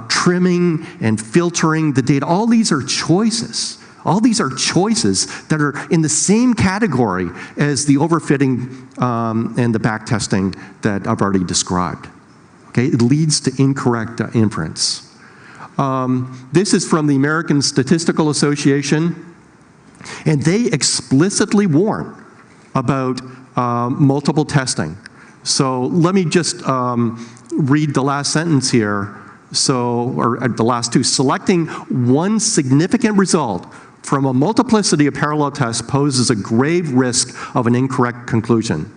trimming and filtering the data, all these are choices. All these are choices that are in the same category as the overfitting and the back testing that I've already described. Okay, it leads to incorrect inference. This is from the American Statistical Association, and they explicitly warn about multiple testing. So let me just read the last sentence here. So, or the last two. Selecting one significant result from a multiplicity of parallel tests poses a grave risk of an incorrect conclusion.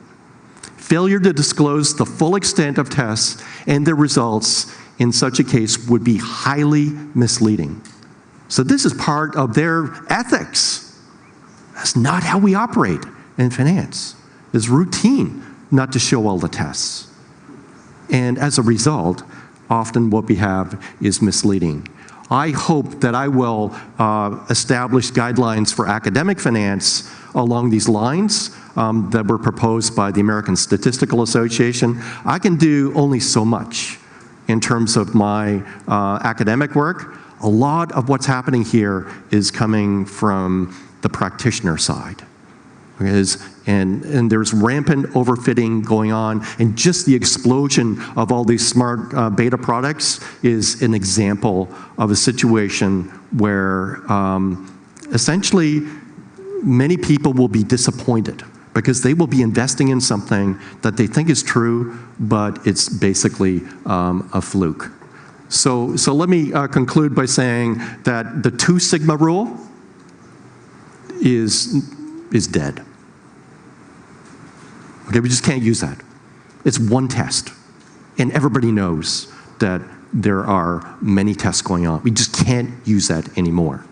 Failure to disclose the full extent of tests and their results in such a case would be highly misleading. So this is part of their ethics. That's not how we operate in finance. It's routine not to show all the tests. And as a result, often what we have is misleading. I hope that I will establish guidelines for academic finance along these lines that were proposed by the American Statistical Association. I can do only so much in terms of my academic work. A lot of what's happening here is coming from the practitioner side. And there's rampant overfitting going on, and just the explosion of all these smart beta products is an example of a situation where essentially many people will be disappointed because they will be investing in something that they think is true, but it's basically a fluke. So let me conclude by saying that the 2 sigma rule is dead. Okay, we just can't use that. It's one test, and everybody knows that there are many tests going on. We just can't use that anymore.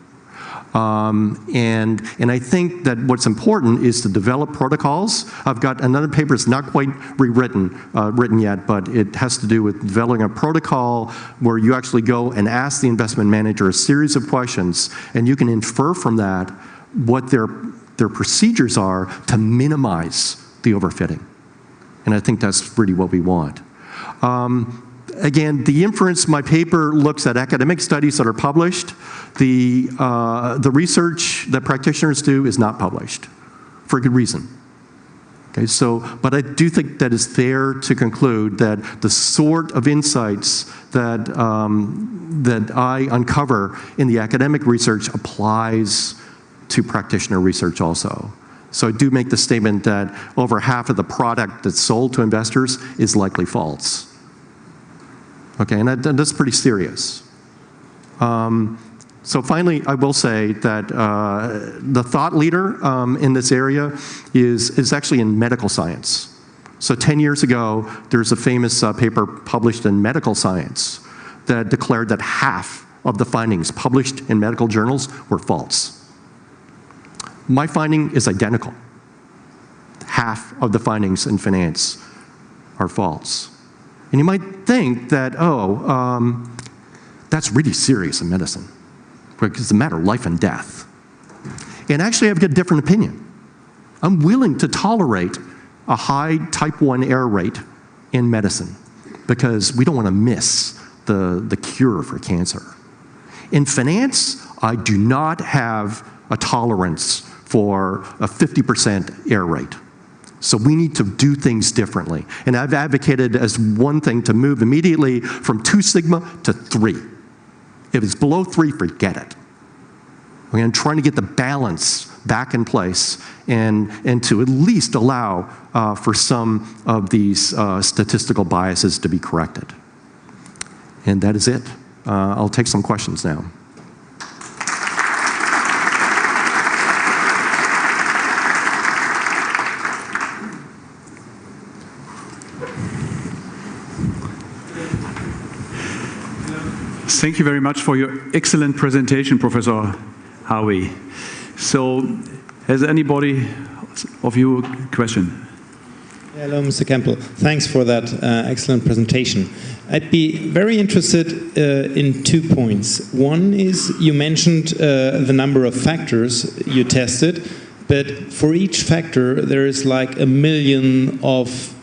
And I think that what's important is to develop protocols. I've got another paper that's not quite written yet, but it has to do with developing a protocol where you actually go and ask the investment manager a series of questions, and you can infer from that what their procedures are to minimize the overfitting. And I think that's really what we want. Again, the inference, my paper looks at academic studies that are published. The research that practitioners do is not published, for a good reason. Okay, but I do think that it's fair to conclude that the sort of insights that, that I uncover in the academic research applies to practitioner research also. So I do make the statement that over half of the product that's sold to investors is likely false. Okay, and that's pretty serious. So finally, I will say that the thought leader in this area is actually in medical science. So 10 years ago, there's a famous paper published in Medical Science that declared that half of the findings published in medical journals were false. My finding is identical. Half of the findings in finance are false. And you might think that, that's really serious in medicine, because it's a matter of life and death. And actually, I've got a different opinion. I'm willing to tolerate a high type 1 error rate in medicine, because we don't want to miss the cure for cancer. In finance, I do not have a tolerance for a 50% error rate. So we need to do things differently. And I've advocated as one thing to move immediately from 2 sigma to 3. If it's below 3, forget it. I'm trying to get the balance back in place and to at least allow for some of these statistical biases to be corrected. And that is it. I'll take some questions now. Thank you very much for your excellent presentation, Professor Harvey. So, has anybody of you a question? Hello, Mr. Campbell. Thanks for that excellent presentation. I'd be very interested in 2 points. One is you mentioned the number of factors you tested, but for each factor there is like 1 million of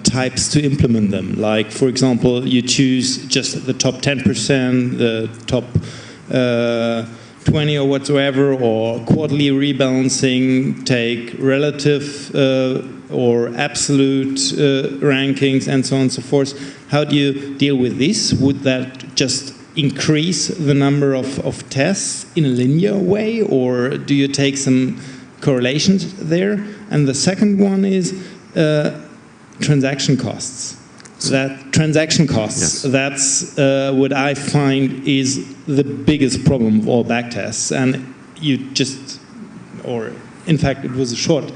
types to implement them. Like, for example, you choose just the top 10%, the top 20 or whatsoever, or quarterly rebalancing, take relative or absolute rankings, and so on and so forth. How do you deal with this? Would that just increase the number of tests in a linear way, or do you take some correlations there? And the second one is transaction costs. Yes. That's what I find is the biggest problem of all backtests. And you just, or in fact it was a short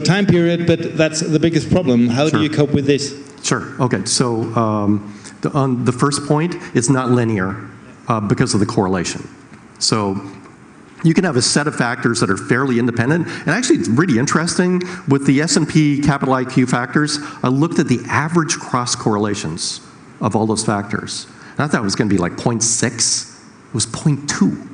time period, but that's the biggest problem. How do you cope with this? Sure, okay, so on the first point, it's not linear because of the correlation. So you can have a set of factors that are fairly independent. And actually, it's really interesting. With the S&P Capital IQ factors, I looked at the average cross correlations of all those factors. And I thought it was going to be like 0.6 was 0.2.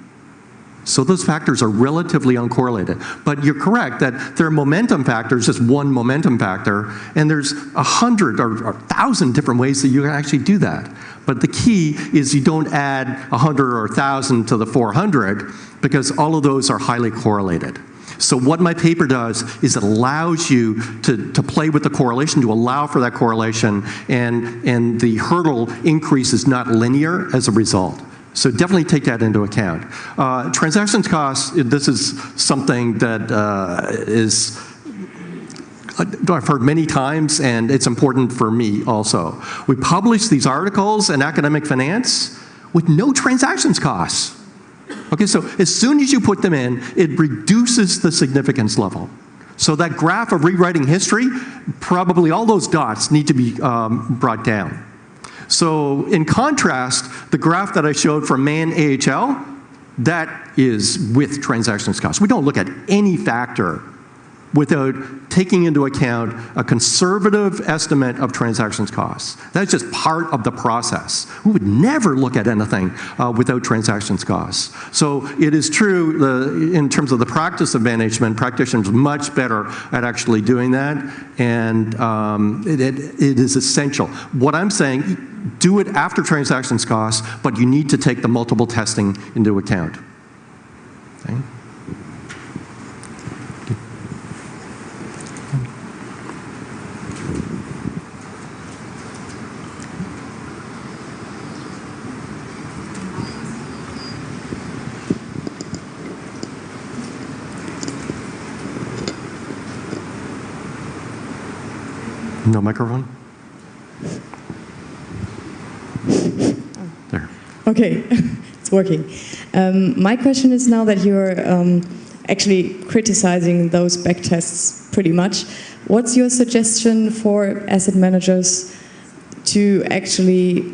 So those factors are relatively uncorrelated. But you're correct that there are momentum factors, just one momentum factor, and there's 100 or 1,000 different ways that you can actually do that. But the key is you don't add 100 or 1,000 to the 400, because all of those are highly correlated. So what my paper does is it allows you to play with the correlation, to allow for that correlation, and the hurdle increase is not linear as a result. So definitely take that into account. Transactions costs, this is something that I've heard many times, and it's important for me also. We publish these articles in academic finance with no transactions costs. Okay, so as soon as you put them in, it reduces the significance level. So that graph of rewriting history, probably all those dots need to be brought down. So in contrast, the graph that I showed for Man AHL, that is with transactions costs. We don't look at any factor without taking into account a conservative estimate of transactions costs. That's just part of the process. We would never look at anything without transactions costs. So it is true, in terms of the practice of management, practitioners are much better at actually doing that, and it is essential. What I'm saying, do it after transactions costs, but you need to take the multiple testing into account. Okay. No microphone? There. Okay, it's working. My question is, now that you're actually criticizing those backtests pretty much, what's your suggestion for asset managers to actually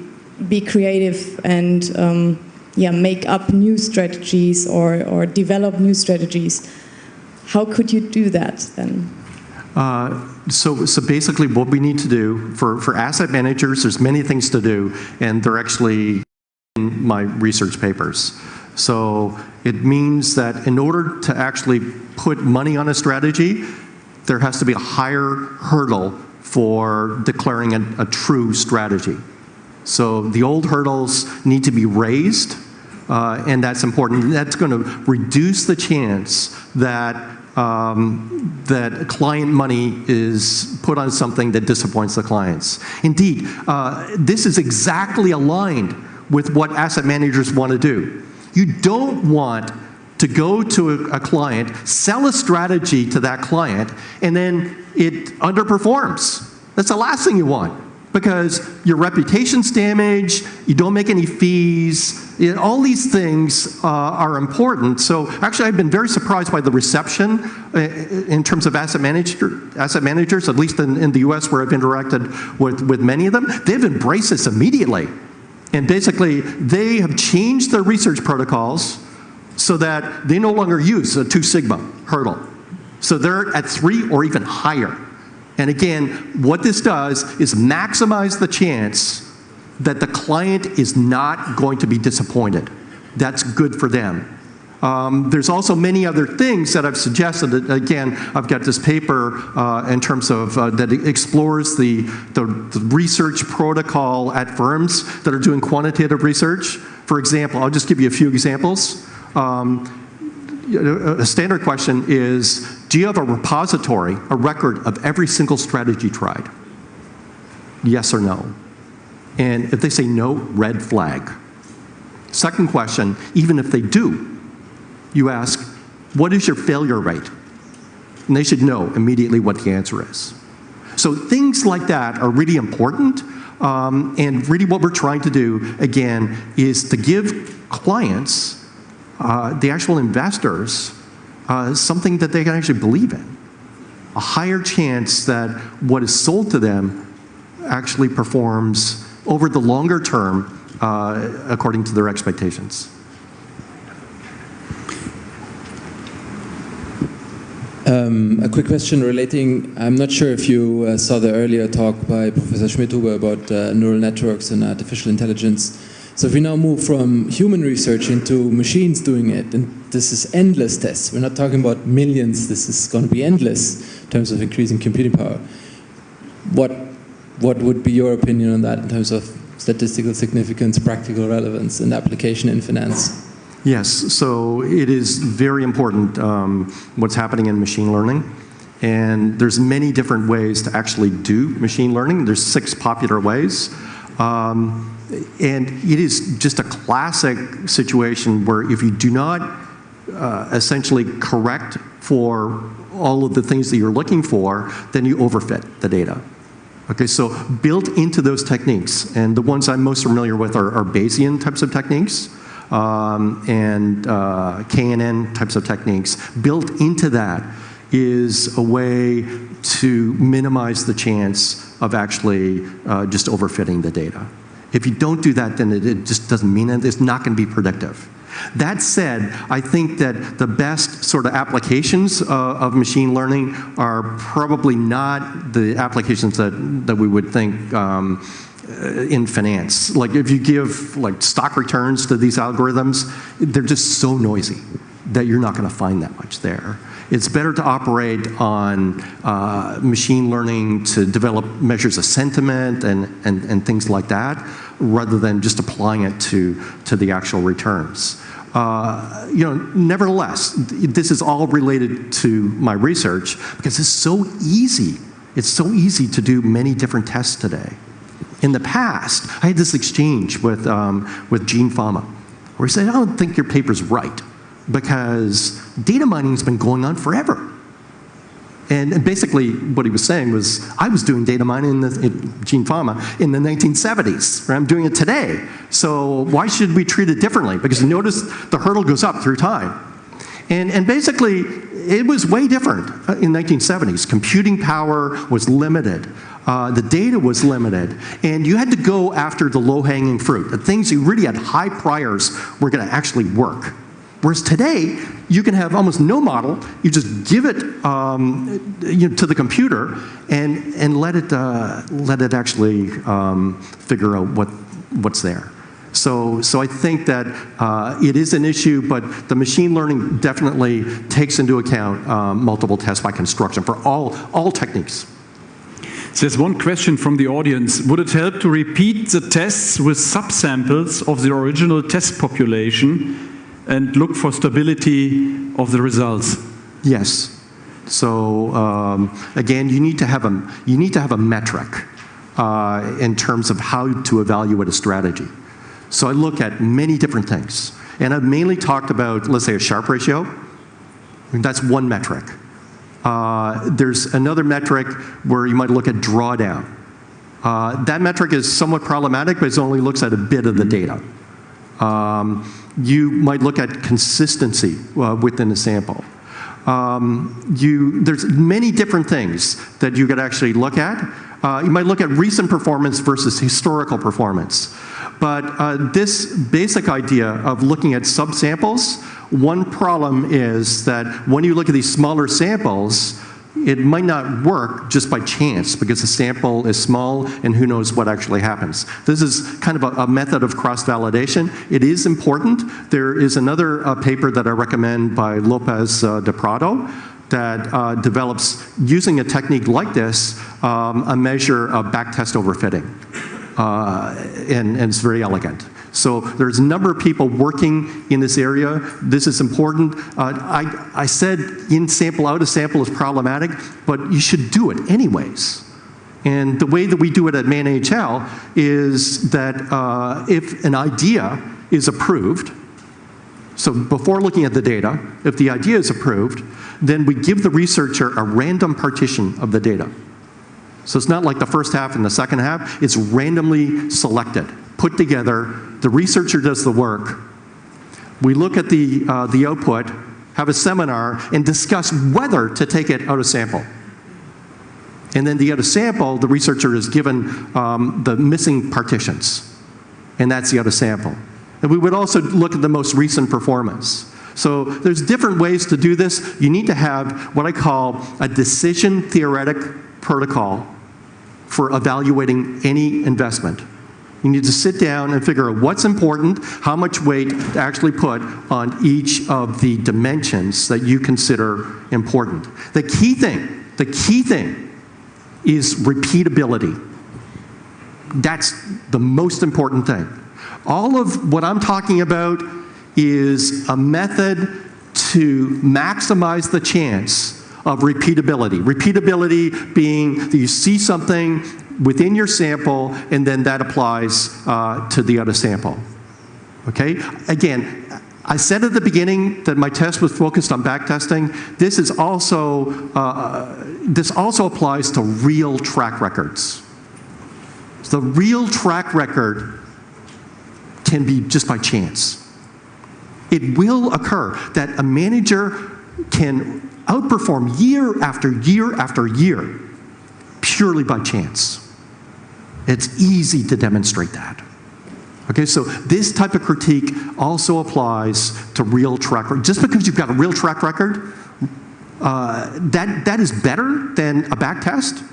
be creative and make up new strategies or develop new strategies? How could you do that then? So basically what we need to do for asset managers, there's many things to do, and they're actually in my research papers. So it means that in order to actually put money on a strategy, there has to be a higher hurdle for declaring a true strategy. So the old hurdles need to be raised, and that's important. That's going to reduce the chance that that client money is put on something that disappoints the clients. Indeed, this is exactly aligned with what asset managers want to do. You don't want to go to a client, sell a strategy to that client, and then it underperforms. That's the last thing you want, because your reputation's damaged, you don't make any fees, all these things are important. So actually I've been very surprised by the reception in terms of asset managers, at least in the US where I've interacted with many of them. They've embraced this immediately. And basically they have changed their research protocols so that they no longer use a 2 sigma hurdle. So they're at 3 or even higher. And again, what this does is maximize the chance that the client is not going to be disappointed. That's good for them. There's also many other things that I've suggested. Again, I've got this paper in terms of that explores the research protocol at firms that are doing quantitative research. For example, I'll just give you a few examples. A standard question is, do you have a repository, a record of every single strategy tried? Yes or no? And if they say no, red flag. Second question, even if they do, you ask, what is your failure rate? And they should know immediately what the answer is. So things like that are really important, and really what we're trying to do, again, is to give clients, the actual investors, something that they can actually believe in. A higher chance that what is sold to them actually performs over the longer term according to their expectations. A quick question relating, I'm not sure if you saw the earlier talk by Professor Schmidhuber about neural networks and artificial intelligence. So if we now move from human research into machines doing it, and this is endless tests, we're not talking about millions, this is going to be endless in terms of increasing computing power. What would be your opinion on that in terms of statistical significance, practical relevance, and application in finance? Yes, so it is very important what's happening in machine learning. And there's many different ways to actually do machine learning. There's 6 popular ways. And it is just a classic situation where if you do not essentially correct for all of the things that you're looking for, then you overfit the data. Okay, so built into those techniques, and the ones I'm most familiar with are Bayesian types of techniques, and KNN types of techniques. Built into that is a way to minimize the chance of actually just overfitting the data. If you don't do that, then it just doesn't mean it. It's not going to be predictive. That said, I think that the best sort of applications of machine learning are probably not the applications that we would think in finance. Like if you give like stock returns to these algorithms, they're just so noisy that you're not going to find that much there. It's better to operate on machine learning to develop measures of sentiment and things like that, rather than just applying it to the actual returns. Nevertheless, this is all related to my research because it's so easy. It's so easy to do many different tests today. In the past, I had this exchange with Gene Fama, where he said, "I don't think your paper's right, because data mining's been going on forever." And basically what he was saying was, I was doing data mining in Gene Fama in the 1970s, right? I'm doing it today. So why should we treat it differently? Because you notice the hurdle goes up through time. And basically, it was way different in the 1970s. Computing power was limited. The data was limited. And you had to go after the low-hanging fruit. The things you really had high priors were going to actually work. Whereas today, you can have almost no model. You just give it to the computer and let it actually figure out what's there. So I think that it is an issue, but the machine learning definitely takes into account multiple tests by construction for all techniques. So there's one question from the audience. Would it help to repeat the tests with subsamples of the original test population and look for stability of the results? Yes. So again, you need to have a metric in terms of how to evaluate a strategy. So I look at many different things, and I've mainly talked about, let's say, a Sharpe ratio. That's one metric. There's another metric where you might look at drawdown. That metric is somewhat problematic, but it only looks at a bit of the data. You might look at consistency within a sample. There's many different things that you could actually look at. You might look at recent performance versus historical performance. But this basic idea of looking at subsamples, one problem is that when you look at these smaller samples, it might not work just by chance because the sample is small and who knows what actually happens. This is kind of a method of cross-validation. It is important. There is another paper that I recommend by Lopez de Prado that develops, using a technique like this, a measure of backtest overfitting. And it's very elegant. So there's a number of people working in this area. This is important. I said in sample, out of sample is problematic, but you should do it anyways. And the way that we do it at ManHL is that if an idea is approved, so before looking at the data, if the idea is approved, then we give the researcher a random partition of the data. So it's not like the first half and the second half. It's randomly selected, put together. The researcher does the work. We look at the output, have a seminar, and discuss whether to take it out of sample. And then the out of sample, the researcher is given the missing partitions. And that's the out of sample. And we would also look at the most recent performance. So there's different ways to do this. You need to have what I call a decision theoretic protocol for evaluating any investment. You need to sit down and figure out what's important, how much weight to actually put on each of the dimensions that you consider important. The key thing is repeatability. That's the most important thing. All of what I'm talking about is a method to maximize the chance of repeatability. Repeatability being that you see something within your sample and then that applies to the other sample. Okay? Again, I said at the beginning that my test was focused on backtesting. This also applies to real track records. The real track record can be just by chance. It will occur that a manager can outperform year after year after year purely by chance. It's easy to demonstrate that. Okay, so this type of critique also applies to real track record. Just because you've got a real track record, that is better than a back test.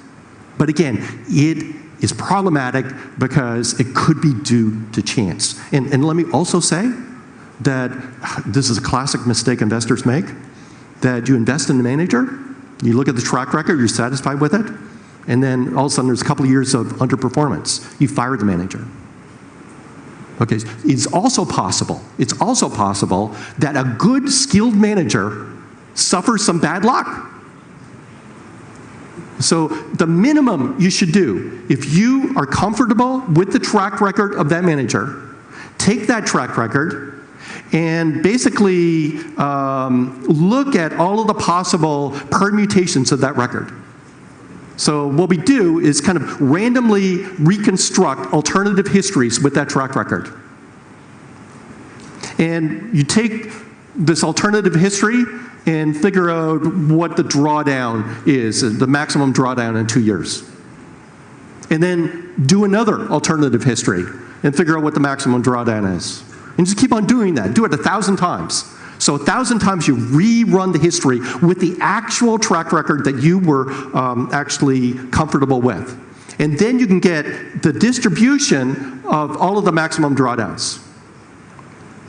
But again, it is problematic because it could be due to chance. And let me also say that this is a classic mistake investors make, that you invest in a manager, you look at the track record, you're satisfied with it, and then all of a sudden there's a couple of years of underperformance. You fire the manager. Okay, it's also possible that a good skilled manager suffers some bad luck. So the minimum you should do, if you are comfortable with the track record of that manager, take that track record and basically look at all of the possible permutations of that record. So what we do is kind of randomly reconstruct alternative histories with that track record. And you take this alternative history and figure out what the drawdown is, the maximum drawdown in 2 years. And then do another alternative history and figure out what the maximum drawdown is. And just keep on doing that. Do it 1,000 times. So 1,000 times you rerun the history with the actual track record that you were actually comfortable with. And then you can get the distribution of all of the maximum drawdowns.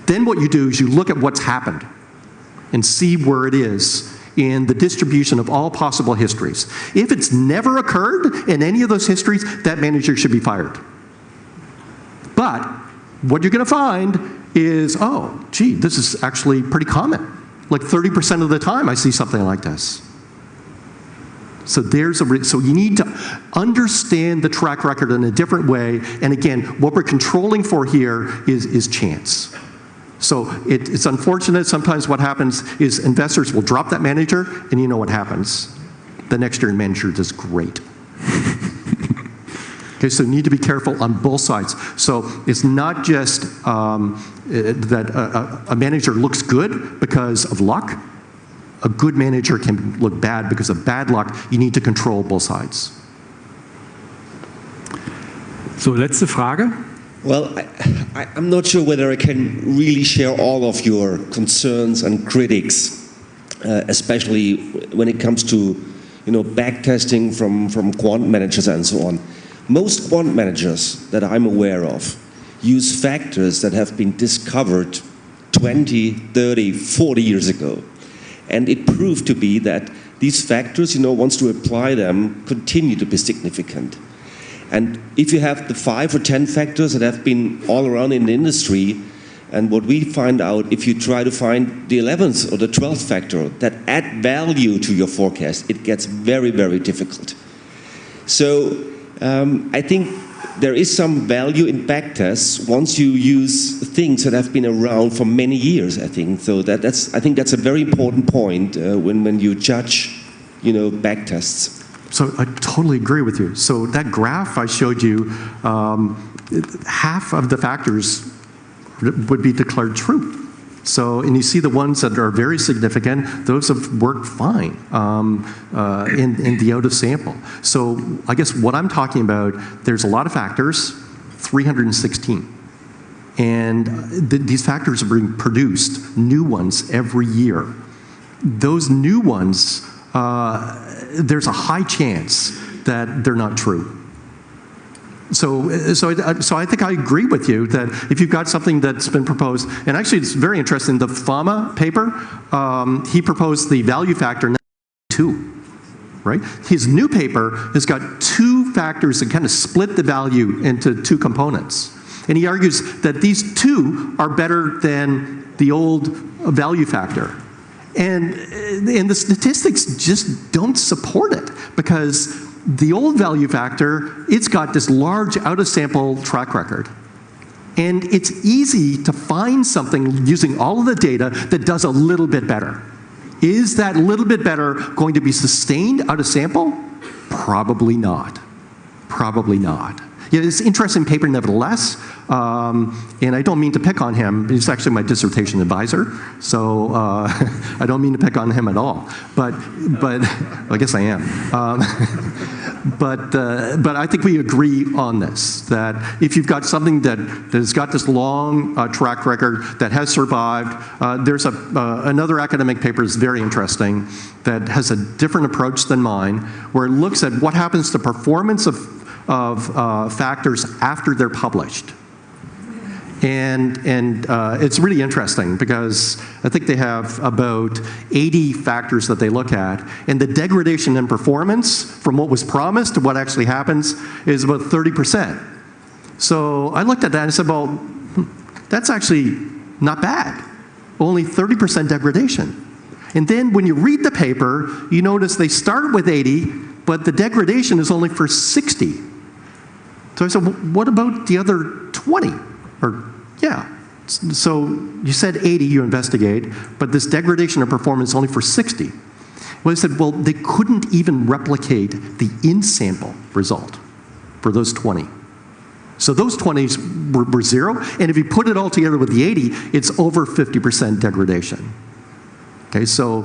Then what you do is you look at what's happened and see where it is in the distribution of all possible histories. If it's never occurred in any of those histories, that manager should be fired. But what you're going to find is, oh, gee, this is actually pretty common. Like 30% of the time I see something like this. So so you need to understand the track record in a different way. And again, what we're controlling for here is chance. So it's unfortunate. Sometimes what happens is investors will drop that manager, and you know what happens. The next year manager does great. Okay, so you need to be careful on both sides. So it's not just that a manager looks good because of luck. A good manager can look bad because of bad luck. You need to control both sides. So, letzte Frage. Well, I'm not sure whether I can really share all of your concerns and critics, especially when it comes to, backtesting from quant managers and so on. Most quant managers that I'm aware of use factors that have been discovered 20, 30, 40 years ago. And it proved to be that these factors, once you apply them, continue to be significant. And if you have the 5 or 10 factors that have been all around in the industry, and what we find out, if you try to find the 11th or the 12th factor that add value to your forecast, it gets very, very difficult. So I think there is some value in backtests once you use things that have been around for many years, I think. So I think that's a very important point when you judge, backtests. So I totally agree with you. So that graph I showed you, half of the factors would be declared true. So, and you see the ones that are very significant, those have worked fine in the out-of-sample. So I guess what I'm talking about, there's a lot of factors, 316. And these factors are being produced, new ones every year. Those new ones, there's a high chance that they're not true. So I think I agree with you that if you've got something that's been proposed, and actually it's very interesting, the Fama paper, he proposed the value factor 2. Right? His new paper has got 2 factors that kind of split the value into 2 components. And he argues that these 2 are better than the old value factor. And the statistics just don't support it, because the old value factor, it's got this large out-of-sample track record. And it's easy to find something using all of the data that does a little bit better. Is that little bit better going to be sustained out of sample? Probably not. Probably not. Yeah, it's an interesting paper nevertheless, and I don't mean to pick on him. He's actually my dissertation advisor, so I don't mean to pick on him at all. But I guess I am. But I think we agree on this, that if you've got something that has got this long track record, that has survived, there's another academic paper that's very interesting that has a different approach than mine, where it looks at what happens to performance of factors after they're published. And it's really interesting, because I think they have about 80 factors that they look at, and the degradation in performance from what was promised to what actually happens is about 30%. So I looked at that and said, well, that's actually not bad. Only 30% degradation. And then when you read the paper, you notice they start with 80, but the degradation is only for 60. So I said, well, what about the other 20? Or, yeah. So you said 80 you investigate, but this degradation of performance is only for 60. Well, I said, well, they couldn't even replicate the in-sample result for those 20. So those 20s were 0, and if you put it all together with the 80, it's over 50% degradation. Okay, so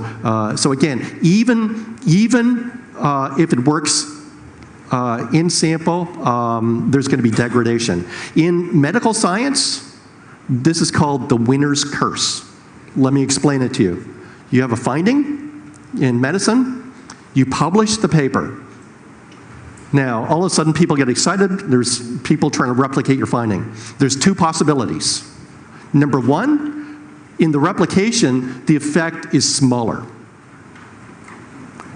again, even if it works in sample, there's going to be degradation. In medical science, this is called the winner's curse. Let me explain it to you. You have a finding in medicine, you publish the paper. Now, all of a sudden people get excited, there's people trying to replicate your finding. There's 2 possibilities. Number 1, in the replication, the effect is smaller.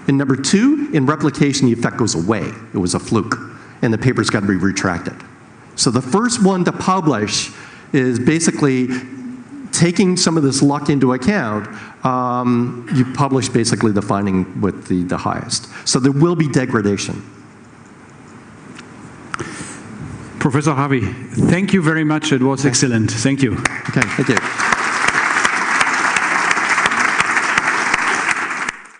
And number 2, in replication, the effect goes away. It was a fluke, and the paper's got to be retracted. So the first one to publish is basically taking some of this luck into account. You publish basically the finding with the highest. So there will be degradation. Professor Harvey, thank you very much. It was excellent. Thank you. Okay, thank you.